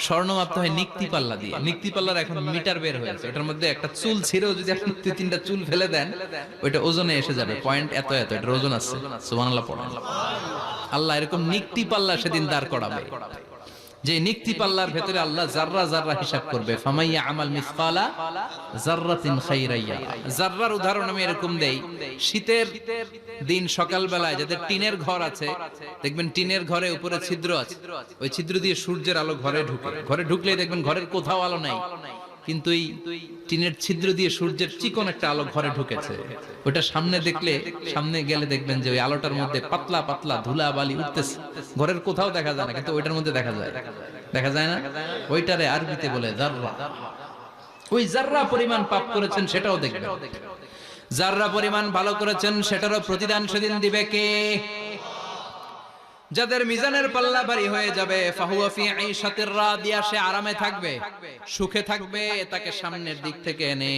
স্বর্ণ মাপতে হয় নিক্তি পাল্লা দিয়ে। নিক্তি পাল্লার এখন মিটার বের হয়েছে, ওটার মধ্যে একটা চুল ছিঁড়েও যদি আপনি 2-3টা চুল ফেলে দেন ওইটা ওজনে এসে যাবে, পয়েন্ট এত এত, এটার ওজন আছে। সুবহানাল্লাহ পড়েন। আল্লাহ এরকম নিক্তি পাল্লা সেদিন দাঁড় করাবে, যে নিক্তি পাল্লার ভেতরে আল্লাহ জাররা জাররা হিসাব করবে। ফামাইয়া আমাল মিসকালা জাররাতিন খাইরাইয়া। জাররার উদাহরণ আমি এরকম দেই, শীতের দিন সকাল বেলায় যাদের টিনের ঘর আছে, দেখবেন টিনের ঘরে উপরে ছিদ্র আছে, ওই ছিদ্র দিয়ে সূর্যের আলো ঘরে ঢুকে। ঘরে ঢুকলেই দেখবেন ঘরের কোথাও আলো নাই, কিন্তু এই টিনের ছিদ্র দিয়ে সূর্যের চিকন একটা আলো ঘরে ঢুকেছে। ওটা সামনে দেখলে, সামনে গেলে দেখবেন যে ওই আলোটার মধ্যে পাতলা পাতলা ধুলা বালি উঠতেছে, ঘরের কোথাও দেখা যায় না, কিন্তু ওইটার মধ্যে দেখা যায়। দেখা যায় না? ওইটারে আরবিতে বলে জাররা। ওই জাররা পরিমাণ পাপ করেছেন সেটাও দেখবেন, জাররা পরিমাণ ভালো করেছেন সেটারও প্রতিদান সেদিন দিবে কে? যাদের মিজানের পাল্লা ভারী হয়ে যাবে, ফাহুয়া ফি ঈশাতির রাদিয়া, সে আরামে থাকবে, সুখে থাকবে। তাকে সামনের দিক থেকে এনে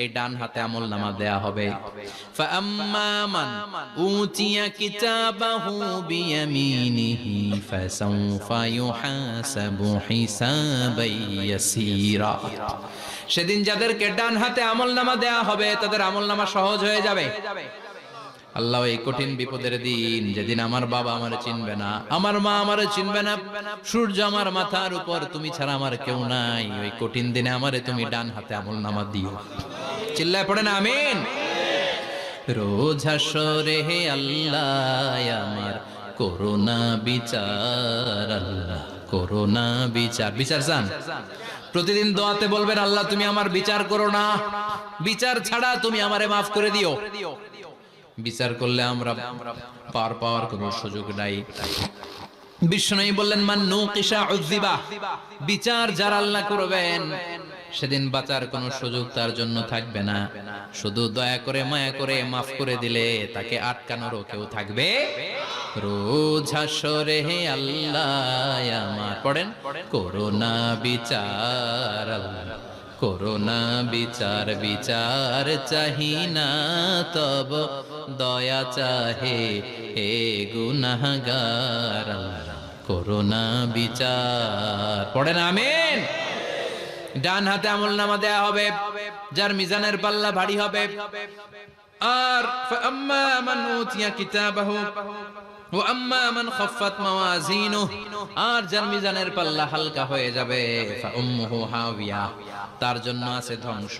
এই ডান হাতে আমলনামা দেয়া হবে। ফাআম্মা মান উতিয়া কিতাবাহু বিয়ামিনিহি ফাসাউফা ইউহাসাবু হিসাবান ইয়াসীরা। সেদিন যাদেরকে ডান হাতে আমলনামা দেয়া হবে তাদের আমলনামা সহজ হয়ে যাবে। আল্লাহ এই কঠিন বিপদের দিন, যেদিন আমার বাবা আমারে চিনবে না, আমার মা আমারে চিনবে না, সূর্য আমার মাথার উপর, তুমি ছাড়া আমার কেউ নাই, ওই কঠিন দিনে আমারে তুমি ডান হাতে আমলনামা দিও। চিল্লায় পড়েন আমিন। রোজ হাসরে হে আল্লাহ আমার করোনা বিচার, আল্লাহ করোনা বিচার। বিচার চান? প্রতিদিন দোয়াতে বলবেন আল্লাহ তুমি আমার বিচার করো না, বিচার ছাড়া তুমি আমারে মাফ করে দিও। বিচার করলে আমরা পার পাওয়ার কোনো সুযোগ নাই। বিশ্বনবী বললেন মান নুকিশা উযিবা, বিচার যারা আল্লাহ করবেন সেদিন বাঁচার কোনো সুযোগ তার জন্য থাকবে না। শুধু দয়া করে মায়া করে মাফ করে দিলে তাকে আটকানোরও কেউ থাকবে। রোজ হাসরে হে আল্লাহ আমার, পড়েন, করোনা বিচার আল্লাহ, করোনা বিচার, বিচার চাহি না তব দয়া চাহে হে গুনাহগার আল্লাহ, করোনা বিচার। পড়েন আমিন। ডান হাতে আমলনামা দেয়া হবে যার মিজানের পাল্লা ভারী হবে। আর ফাআম্মা মান উতিয়া কিতাবাহু ওয়া আম্মা মান খাফফাত মাওয়াজিনুহু, আর যার মিজানের পাল্লা হালকা হয়ে যাবে, ফাউম্মুহু হাওিয়া, তার জন্য আছে ধ্বংস।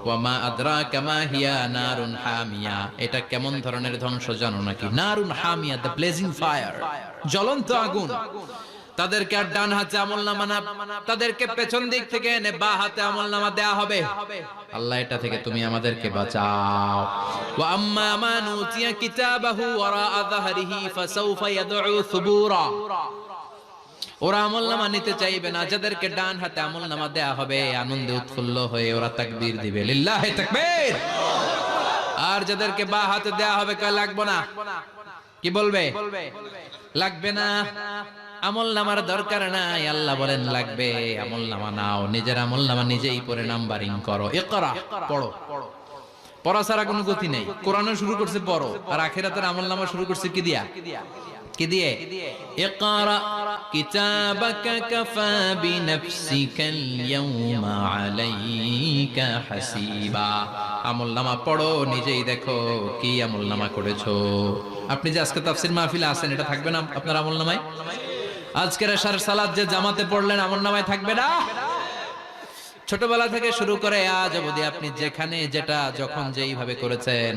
ওয়া মা আদরাকা মা হিয়া নারুন হামিয়া, এটা কেমন ধরনের ধ্বংস জানো নাকি? নারুন হামিয়া, দ্য ব্লেজিং ফায়ার, জ্বলন্ত আগুন। তাদেরকে আর ডান হাতে আমলনামা না, তাদেরকে পেছন দিক থেকে এনে বাঁ হাতে আমলনামা দেয়া হবে। আল্লাহ এটা থেকে তুমি আমাদেরকে বাঁচাও। ওয়া আম্মা মান উতিয়া কিতাবাহু ওয়ারা যাহরিহি ফাসাউফা ইয়াদউ সুবুরা, ওরা আমলনামা নিতে চাইবে না। যাদেরকে ডান হাতে আমলনামা দেয়া হবে আনন্দে উৎফুল্ল হয়ে ওরা তাকবীর দিবে, লিল্লাহি তাকবীর। আর যাদেরকে বাঁ হাতে দেয়া হবে কয় লাগবে না, কি বলবে? লাগবে না, আমলনামার দরকার নাই। আল্লাহ বলেন লাগবে, আমলনামা নাও, নিজের আমলনামা নিজেই পড়ে নাম্বারিং করো। ইকরা, পড়ো। পড়া ছাড়া কোনো গতি নেই। কোরআনও শুরু করছে পড়ো, আর আখিরাতের আমলনামা শুরু করছে কি দিয়া? কি দিয়ে? ইকরা কিতাবাকা কাফা বিনাফসিকাল ইয়াউমা আলাইকা হাসিবা, আমলনামা পড়ো, নিজেই দেখো কি আমলনামা করেছো। আপনি যে আজকে তাফসীর মাহফিলে আছেন, এটা থাকবে না আপনার আমলনামায়? আজকের এশার সালাত যে জামাতে পড়লেন, আমলনামায় থাকবে না? ছোটবেলা থেকে শুরু করে আজ অবধি আপনি যেখানে যেটা যখন যেইভাবে করেছেন,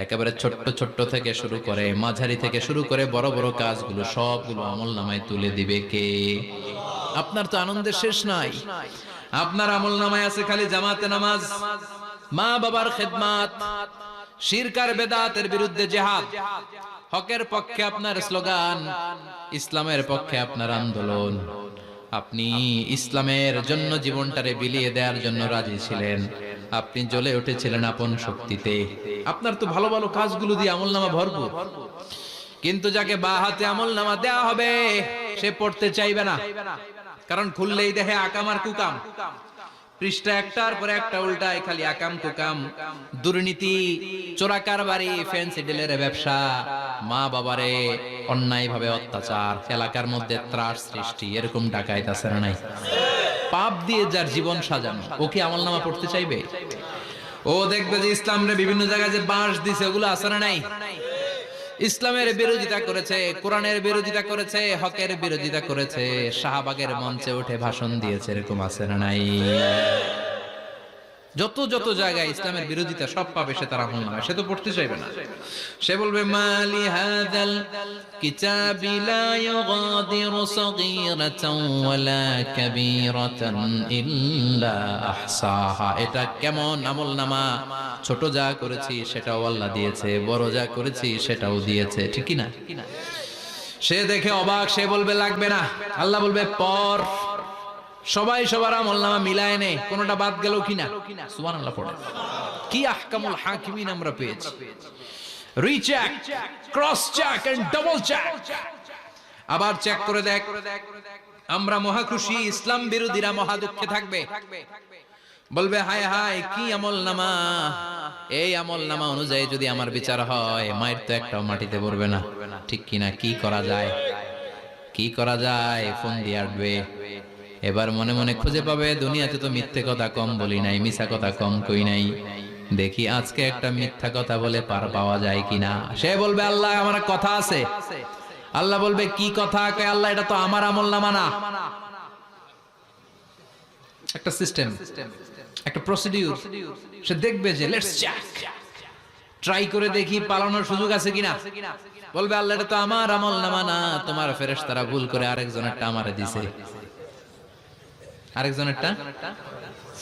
একেবারে ছোট্ট ছোট্ট থেকে শুরু করে মাঝারি থেকে শুরু করে বড় বড় কাজগুলো সবগুলো আমলনামায় তুলে দিবে কে? আপনার তো আনন্দের শেষ নাই। আপনার আমলনামায় আছে খালি জামাতে নামাজ, মা বাবার খেদমত, শিরক আর বেদাতের বিরুদ্ধে জিহাদ, হকের পক্ষে আপনার স্লোগান, ইসলামের পক্ষে আপনার আন্দোলন। আপনি ইসলামের জন্য জীবনটারে বিলিয়ে দেওয়ার জন্য রাজি ছিলেন। আপনি জ্বলে উঠেছিলেন আপন শক্তিতে। আপনার তো ভালো ভালো কাজগুলো দিয়ে আমলনামা ভরপুর। কিন্তু যাকে বাঁ হাতে আমলনামা দেয়া হবে সে পড়তে চাইবে না, কারণ খুললেই দেখে আকাম আর কুকাম। পৃষ্ঠা একটার পরে একটা উল্টায় খালি আকাম কুকাম, দুর্নীতি, চোরা কারবারি, ফ্যান্সি ডিলের ব্যবসা, মা বাবারে অন্যায় ভাবে অত্যাচার, এলাকার মধ্যে ত্রাস সৃষ্টি, এরকম ডাকাইত আছে না নাই? পাপ দিয়ে যার জীবন সাজানো, ও কি আমলনামা পড়তে চাইবে? ও দেখবে যে ইসলামরে বিভিন্ন জায়গায় যে বাঁশ দিছে, ওগুলো আছে না নাই? ইসলামের বিরোধিতা করেছে, কোরআনের বিরোধিতা করেছে, হকের বিরোধিতা করেছে, শাহবাগের মঞ্চে উঠে ভাষণ দিয়েছে, এরকম আছে না নাই? যত যত জায়গায় ইসলামের বিরোধিতা সব পাবে সে, তার আমলনামায়। সে তো পড়তে চাইবে না। সে বলবে মালি হাযাল কিতাবি লা ইউগাদিরু সাগীরাতান ওয়ালা কাবীরাতান ইল্লা আহসাহা, এটা কেমন আমলনামা? ছোট যা করেছি সেটাও আল্লাহ দিয়েছে, বড় যা করেছি সেটাও দিয়েছে, ঠিক কি না? সে দেখে অবাক, সে বলবে লাগবে না। আল্লাহ বলবে পর। সবাই সবার আমলনামা মিলায় নে, কোনটা বাদ গেল কিনা? সুবহানাল্লাহ পড়ে। কি আহকামুল হাকিমিন আমরা পেয়েছি। Recheck, cross check and double check, আবার চেক করে দেখ। আমরা মহা খুশি, ইসলাম বিরোধীরা মহা দুঃখে থাকবে। বলবে হায় হায় কি আমলনামা, এই আমলনামা অনুযায়ী যদি আমার বিচার হয়, মায়ের তো একটাও মাটিতে পড়বে না, ঠিক কিনা? কি করা যায়? কি করা যায়? ফোন দিয়ে আসবে। এবার মনে মনে খুঁজে পাবে, দুনিয়াতে তো মিথ্যে কথা কম বলি নাই, মিছা কথা কম কই নাই, দেখি আজকে একটা মিথ্যা কথা বলে পার পাওয়া যায় কিনা। সে বলবে আল্লাহ আমার কথা আছে। আল্লাহ বলবে কি কথা? কয় আল্লাহ এটা তো আমার আমলনামা না। একটা সিস্টেম, একটা প্রসিডিউর। সে দেখবে যে লেটস চেক, ট্রাই করে দেখি পালানোর সুযোগ আছে কিনা। বলবে আল্লাহ এটা তো আমার আমলনামা না, তোমার ফেরেশতারা ভুল করে আরেকজনেরটা আমারে দিছে। আরেকজনেরটা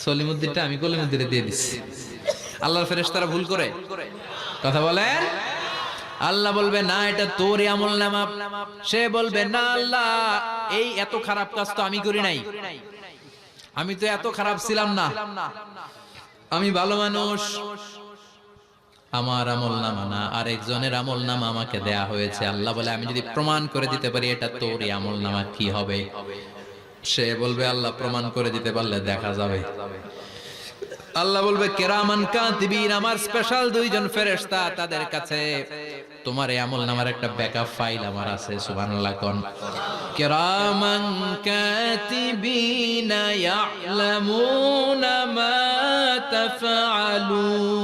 সলিমুদ্দিনটা আমি কলিমুদ্দিনে দিয়ে দিচ্ছি। আল্লাহর ফেরেশতারা ভুল করে কথা বলেন। আল্লাহ বলবে না এটা তোরই আমলনামা। সে বলবে না আল্লাহ এই এত খারাপ কাজ তো আমি করি নাই, আমি তো এত খারাপ ছিলাম না, আমি ভালো মানুষ। আমার আমলনামা না, আরেকজনের আমলনামা আমাকে দেয়া হয়েছে। আল্লাহ বলে আমি যদি প্রমাণ করে দিতে পারি এটা তোরই আমলনামা, কি হবে? সে বলবে আল্লাহ প্রমাণ করে দিতে পারলে দেখা যাবে। আল্লাহ বলবে কিরামান কাতিবিন, আমার স্পেশাল দুইজন ফেরেশতা, তাদের কাছে তোমার এই আমলনামার একটা ব্যাকআপ ফাইল আমার আছে। সুবহানাল্লাহ কোন কিরামান কাতিবিন ইয়ালামুনা মা তাফআলুন।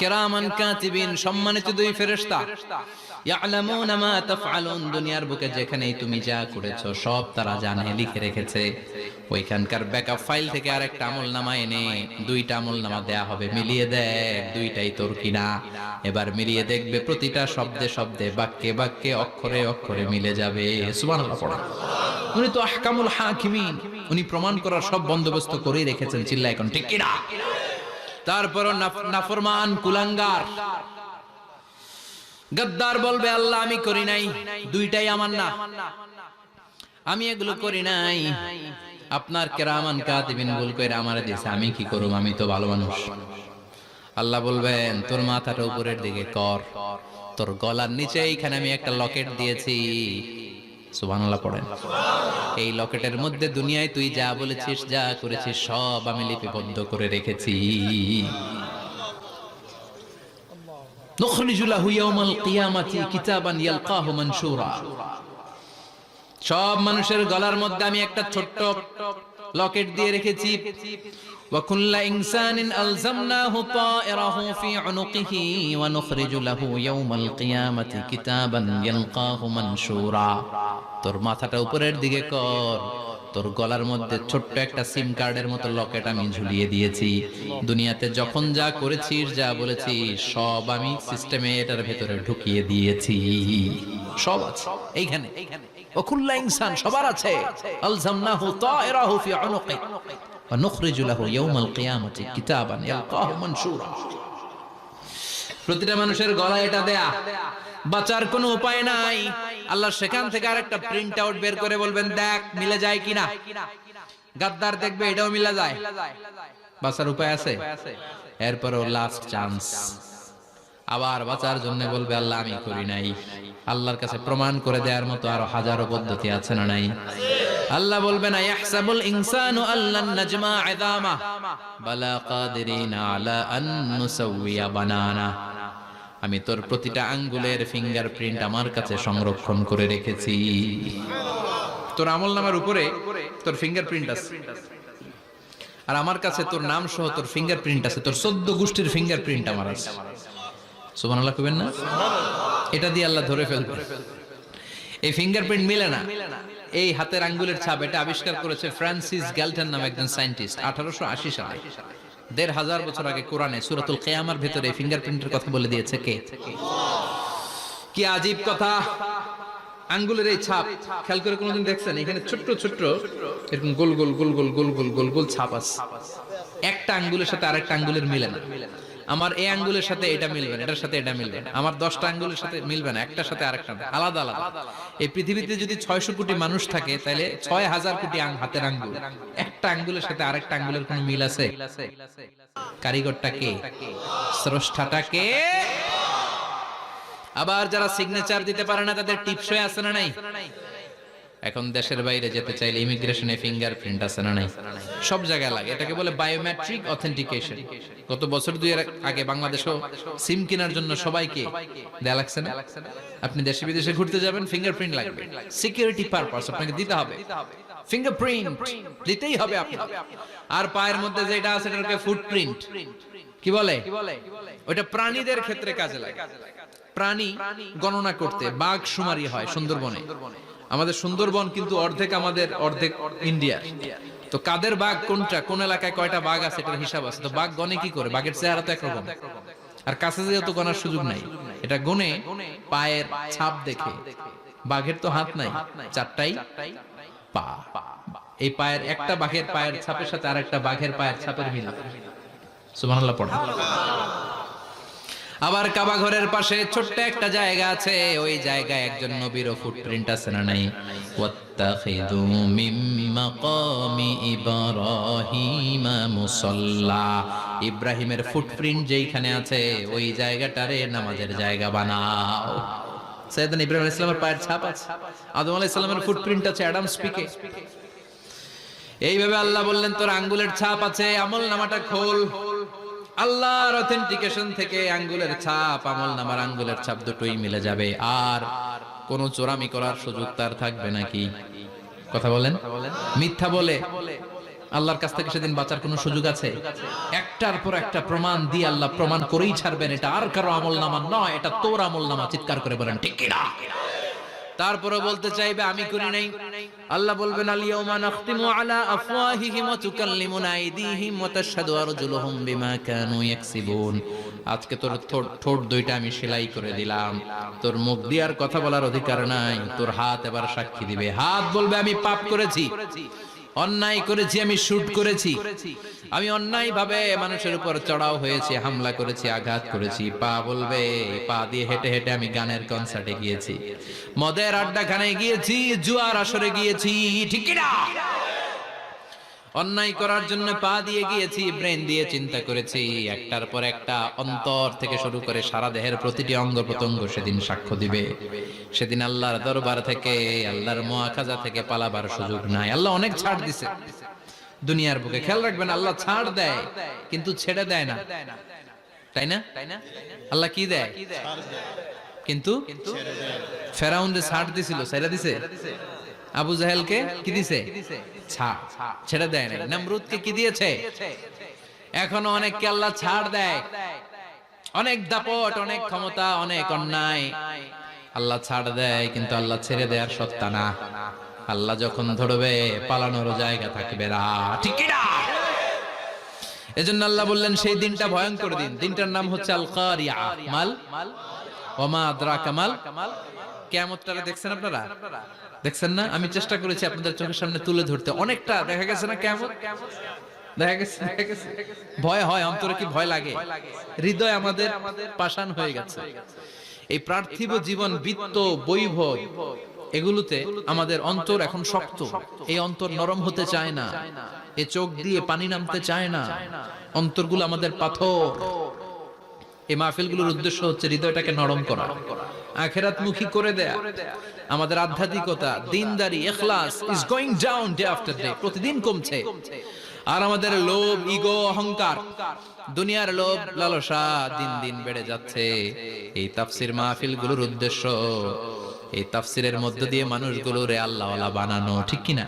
কিরামান কাতিবিন, সম্মানিত দুই ফেরেশতা, ইয়ালামুনা মা তাফআলুন, দুনিয়ার বুকে যেখানেই তুমি যা করেছো সব তারা জানে, লিখে রেখেছে। ওইখানকার ব্যাকআপ ফাইল থেকে আরেকটা আমলনামা এনে দুইটা আমলনামা দেয়া হবে, মিলিয়ে দেখ দুইটাই তোর কিনা। এবার মিলিয়ে দেখবে প্রতিটা শব্দে শব্দে, বাক্যে বাক্যে, অক্ষরে অক্ষরে মিলে যাবে। সুবহানাল্লাহ পড়া। উনি তো আহকামুল হাকিমিন, উনি প্রমাণ করার সব বন্দোবস্ত করেই রেখেছেন। চিল্লায় এখন ঠিক কিনা? তারপর নাফরমান কুলাঙ্গার গদ্দার বলবে আল্লাহ আমি করি নাই, দুইটাই আমার না, আমি এগুলো করি নাই। আপনার কিরামান কাতিবিন ভুল করে আমারে দিয়েছে, আমি কি করব? আমি তো ভালো মানুষ। আল্লাহ বলবেন তোর মাথাটা উপরের দিকে কর, তোর গলার নিচে এইখানে আমি একটা লকেট দিয়েছি। সুবহানাল্লাহ পড়েন। এই লকেটের মধ্যে দুনিয়ায় তুই যা বলেছিস, যা করেছিস সব আমি লিপিবদ্ধ করে রেখেছি। নুখরিজু লাহু ইয়াওমাল কিয়ামাতি কিতাবান ইয়ালকাহু মানশুরা। সব মানুষের গলার মধ্যে আমি একটা ছোট্ট লকেট দিয়ে রেখেছি। ওয়া কুল্লা ইনসানিন আলজামনাহু তায়রাহু ফি উনুকিহি ওয়া নুখরিজু লাহু ইয়াওমাল কিয়ামাতি কিতাবান ইয়ালকাহু মানশুরা। তোর মাথাটা উপরের দিকে কর, তোর গলার মধ্যে ছোট্ট একটা সিম কার্ডের মতো লকেট আমি ঝুলিয়ে দিয়েছি। দুনিয়াতে যখন যা করেছিস, যা বলেছিস সব আমি সিস্টেমে এটার ভেতরে ঢুকিয়ে দিয়েছি। সব আছে এইখানে। ওকুল্লা ইনসান, সবার আছে। আলজামনাহু তায়রাহু ফি উনুকি ওয়া নুখরিজু লাহু ইয়াওমাল কিয়ামাতি কিতাবান ইয়ালকাহু মানশুরা। প্রতিটা মানুষের গলায় এটা দেয়া, বাঁচার কোনো উপায় নাই। আল্লাহ সেখান থেকে আরেকটা প্রিন্ট আউট বের করে বলবেন দেখ মিলে যায় কিনা। গাদ্দার দেখবে এটাও মিলে যায়, বাঁচার উপায় আছে। এরপরও লাস্ট চান্স, আবার বাঁচার জন্য বলবে আল্লাহ আমি করি নাই। আল্লাহর কাছে প্রমাণ করে দেওয়ার মতো আরো হাজারো পদ্ধতি আছে না নাই? আল্লাহ বলবেন ইয়াহসাবুল ইনসানু আল্লান নাজমা ইযামা বালা কাদিরিনা আলা আন নুসাওয়িয়া বানানা। আমি তোর প্রতিটা আঙ্গুলের ফিঙ্গারপ্রিন্ট আমার কাছে সংরক্ষণ করে রেখেছি। তোর আমলনামার উপরে তোর ফিঙ্গারপ্রিন্ট আছে, আর আমার কাছে তোর নাম সহ তোর ফিঙ্গারপ্রিন্ট আছে। তোর 14 গোষ্ঠীর ফিঙ্গারপ্রিন্ট আমার আছে। সুবহানাল্লাহ কইবেন না? এটা দিয়ে আল্লাহ ধরে ফেলবে। এই ফিঙ্গারপ্রিন্ট মিলে না, এই হাতের আঙ্গুলের ছাপ, এটা আবিষ্কার করেছে ফ্রান্সিস গ্যালটন নামে একজন সায়েন্টিস্ট 1880 সালে। 1500 বছর আগে কোরআনে সূরাতুল কিয়ামার ভিতরে ফিঙ্গারপ্রিন্টের কথা বলে দিয়েছে কে? কি আজীব কথা! আঙ্গুলের এই ছাপ খেয়াল করে কোনোদিন দেখছেন? এখানে ছোট্ট ছোট্ট এরকম গোল গোল গোল গোল গোল গোল গোল গোল ছাপ আছে। একটা আঙ্গুলের সাথে আরেকটা আঙ্গুলের মিলে না। আমার এই আঙ্গুলের সাথে এটা মিলবে না, এটার সাথে এটা মিলবে না। আমার 10টা আঙ্গুলের সাথে মিলবে না, একটার সাথে আরেকটা আলাদা আলাদা। এই পৃথিবীতে যদি 600 কোটি মানুষ থাকে তাহলে 6000 কোটি হাতের আঙ্গুল, একটা আঙ্গুলের সাথে আরেকটা আঙ্গুলের কোনো মিল আছে? কারিগরটা কে? স্রষ্টাটা কে? আবার যারা সিগনেচার দিতে পারে না তাদের টিপসই আছে না নাই? এখন দেশের বাইরে যেতে চাইলে ইমিগ্রেশনে ফিঙ্গারপ্রিন্ট আছে না নাই? সব জায়গায় লাগে। এটাকে বলে বায়োমেট্রিক অথেন্টিকেশন। গত বছর দুয়ের আগে বাংলাদেশও সিম কেনার জন্য সবাইকে দেয়া লাগছে না? আপনি দেশে বিদেশে ঘুরতে যাবেন, ফিঙ্গারপ্রিন্ট লাগবে। সিকিউরিটি পারপাস আপনাকে দিতে হবে, ফিঙ্গারপ্রিন্ট দিতেই হবে আপনাকে। আর পায়ের মধ্যে যেটা আছে এটাকে ফুটপ্রিন্ট কি বলে? ওটা প্রাণীদের ক্ষেত্রে কাজে লাগে। প্রাণী গণনা করতে বাঘ শুমারি হয় সুন্দরবনে। আমাদের সুন্দরবন কিন্তু অর্ধেক আমাদের, অর্ধেক ইন্ডিয়া। তো কাদের বাঘ কোনটা, কোন এলাকায় কয়টা বাঘ আছে এটার হিসাব আছে। তো বাঘ গনে কি করে? বাঘের চেহারা তো একরকম, আর কাছে যেহেতু গনার সুযোগ নাই, এটা গনে পায়ের ছাপ দেখে। বাঘের তো হাত নাই, 4টাই পা। এই পায়ের একটা বাঘের পায়ের ছাপের সাথে আরেকটা বাঘের পায়ের ছাপের মিল। সুবহানাল্লাহ পড়া। আবার কাবা ঘরের পাশে ছোট্ট একটা জায়গা আছে, ওই জায়গায় একজন নবীর ফুটপ্রিন্ট আছে না নাই? ওয়াত্তাখিযু মিম মাকামি ইব্রাহিমা মুসাল্লা, ইব্রাহিমের ফুটপ্রিন্ট যেইখানে আছে ওই জায়গাটারে নামাজের জায়গা বানাও। সাইয়েদনা ইব্রাহিম আলাইহিস সালামের পায়ের ছাপ আছে, আদম আলাইহিস সালামের ফুটপ্রিন্ট আছে অ্যাডামস পিকে। এইভাবে আল্লাহ বললেন তোর আঙ্গুলের ছাপ আছে, আমল নামাটা খোল। আল্লাহর অথেন্টিকেশন থেকে আঙ্গুলের ছাপ, আমল নামার আঙ্গুলের ছাপ দুটোই মিলে যাবে, আর কোন চোরামি করার সুযোগ তার থাকবে নাকি? কথা বলেন। মিথ্যা বলে আল্লাহর কাছ থেকে সেদিন বাঁচার কোনো সুযোগ আছে? একটার পর একটা প্রমাণ দিয়ে আল্লাহ প্রমাণ করেই ছাড়বেন, এটা আর কারো আমল নামা নয়, এটা তোর আমল নামা। চিৎকার করে বলেন ঠিক কিনা? তারপরে বলতে চাইবে আমি করি নাই। আল্লাহ বলবেন আল ইয়াউমা নাখতিমু আলা আফওয়াহিহিম ওয়া তুকাল্লিমুনা আইদিহিম ওয়া তাশহাদু আরজুলুহুম বিমা কানু ইয়াকসিবুন। আজকে তোর ঠোঁট দুইটা আমি সেলাই করে দিলাম, তোর মুখ দিয়ে আর কথা বলার অধিকার নাই, তোর হাত এবার সাক্ষী দিবে। হাত বলবে আমি পাপ করেছি, অন্যায় করেছি, আমি শুট করেছি, আমি অন্যায় ভাবে মানুষের উপর চড়াও হয়েছি, হামলা করেছি, আঘাত করেছি। পা বলবে পা দিয়ে হেঁটে হেঁটে আমি গানের কনসার্টে গিয়েছি, মদের আড্ডাখানায় গিয়েছি, জুয়ার আসরে গিয়েছি, ঠিক কি না? অন্যায় করার জন্য পা দিয়ে গিয়েছি, ব্রেন দিয়ে চিন্তা করেছি। একটার পর একটা অন্তর থেকে শুরু করে সারা দেহের প্রতিটি অঙ্গ প্রত্যঙ্গ সেদিন সাক্ষ্য দিবে। সেদিন আল্লাহর দরবার থেকে, আল্লাহর মুআখাজা থেকে পালাবার সুযোগ নাই। আল্লাহ অনেক ছাড় দিছে দুনিয়ার বুকে। খেয়াল রাখবেন, আল্লাহ ছাড় দেয় কিন্তু ছেড়ে দেয় না, তাই না? আল্লাহ কি দেয়? কিন্তু ফেরাউনরে ছাড় দিছিল, ছেড়ে দিছে। আবু জাহেলকে কি দিছে? ছাড়, ছেড়ে দেয় না। নমরুদকে কি দিয়েছে? এখনো অনেককে আল্লাহ ছাড় দেয়। অনেক দাপট, অনেক ক্ষমতা, অনেক অন্যায় আল্লাহ ছাড় দেয়, কিন্তু আল্লাহ ছেড়ে দেওয়ার সত্তা না। আল্লাহ যখন ধরবে পালানোর জায়গা থাকবে না, ঠিক না? এজন্য আল্লাহ বললেন সেই দিনটা ভয়ঙ্কর দিন। দিনটার নাম হচ্ছে আল কারিয়া। মাল ওমা আদরাকা মাল। কিয়ামতটা দেখছেন আপনারা? দেখছেন না? আমি চেষ্টা করেছি আপনাদের চোখের সামনে তুলে ধরতে। অনেকটা দেখা গেছে না কিয়ামত? দেখা গেছে। ভয় হয়, অন্তরে কি ভয় লাগে? হৃদয় আমাদের পাষাণ হয়ে গেছে। এই পার্থিব জীবন, বিত্ত, বৈভব, এগুলোতে আমাদের অন্তর এখন শক্ত। এই অন্তর নরম হতে চায় না, এ চোখ দিয়ে পানি নামতে চায় না, অন্তরগুলো আমাদের পাথর। এই মাহফিলগুলোর উদ্দেশ্য হচ্ছে হৃদয়টাকে নরম করা, আখিরাতমুখী করে দেয়া। আমাদের আধ্যাত্মিকতা, দিনদারি, ইখলাস is going down day after day, প্রতিদিন কমছে। আর আমাদের লোভ, ইগো, অহংকার, দুনিয়ার লোভ লালসা দিন দিন বেড়ে যাচ্ছে। এই তাফসীর মাহফিলগুলোর উদ্দেশ্য এই তাফসীরের মধ্য দিয়ে মানুষগুলোরে আল্লাহওয়ালা বানানো, ঠিক কিনা?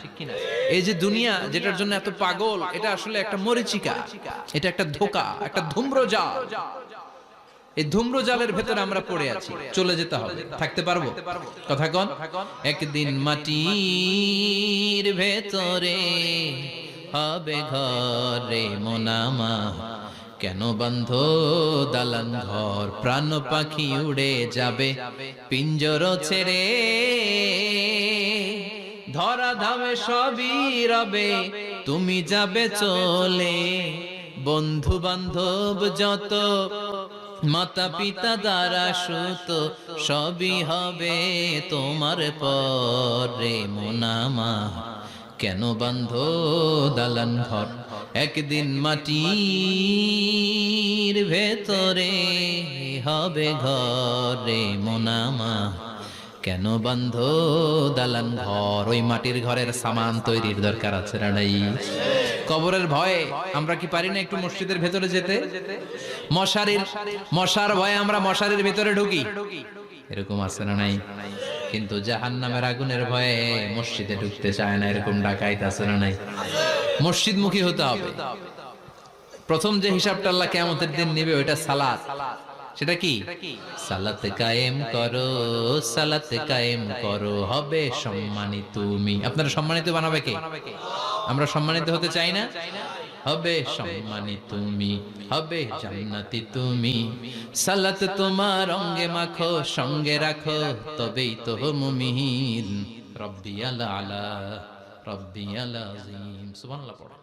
এই যে দুনিয়া যেটার জন্য এত পাগল, এটা আসলে একটা মরিচিকা, এটা একটা ধোঁকা, একটা ধূম্রজাল। এই ধূম্রজালের ভেতরে আমরা পড়ে আছি, চলে যেতে হবে। থাকতে পারবো? কথা কন। একদিন মাটির ভেতরে হবে ঘরে মোনামা, কেন বন্ধ দালান ঘর? প্রাণ পাখি উড়ে যাবে পিঞ্জর ছেড়ে, ধরা ধামে সবই রবে, তুমি যাবে চলে। বন্ধু বান্ধব যত, মাতা পিতা দ্বারা সুত, সবই হবে তোমার পরে মোনামা, কেন বন্ধ দালান ঘর? একদিন মাটির ভেতরে হবে ঘরে মোনামা, কেন বন্ধ দালান ঘর? ওই মাটির ঘরের সামান তৈরির দরকার আছে না নাই? কবরের ভয়ে আমরা কি পারি না একটু মসজিদের ভেতরে যেতে? মশার ভয়ে আমরা মশারির ভেতরে ঢুকি, এরকম আছে না নাই? কিন্তু জাহান্নামের আগুনের ভয়ে মসজিদে ঢুকতে চায় না, এরকম ডাকাইত আছে না নাই? মসজিদমুখী হতে হবে। প্রথম যে হিসাবটা আল্লাহ কিয়ামতের দিন নেবে ওইটা সালাত। সেটা কি? সালাত কায়েম করো, সালাত কায়েম করো, হবে সম্মানিত তুমি। আপনারা সম্মানিত বানাবে কে? আমরা সম্মানিত হতে চাই না? হবে সম্মানিত তুমি, হবে জান্নাতি তুমি। সালাত তোমার অঙ্গে মাখো, সঙ্গে রাখো, তবেই তো মুমিন। রব্বিয়াল আলা, রব্বিয়াল আযীম। সুবহানাল্লাহ পড়ো।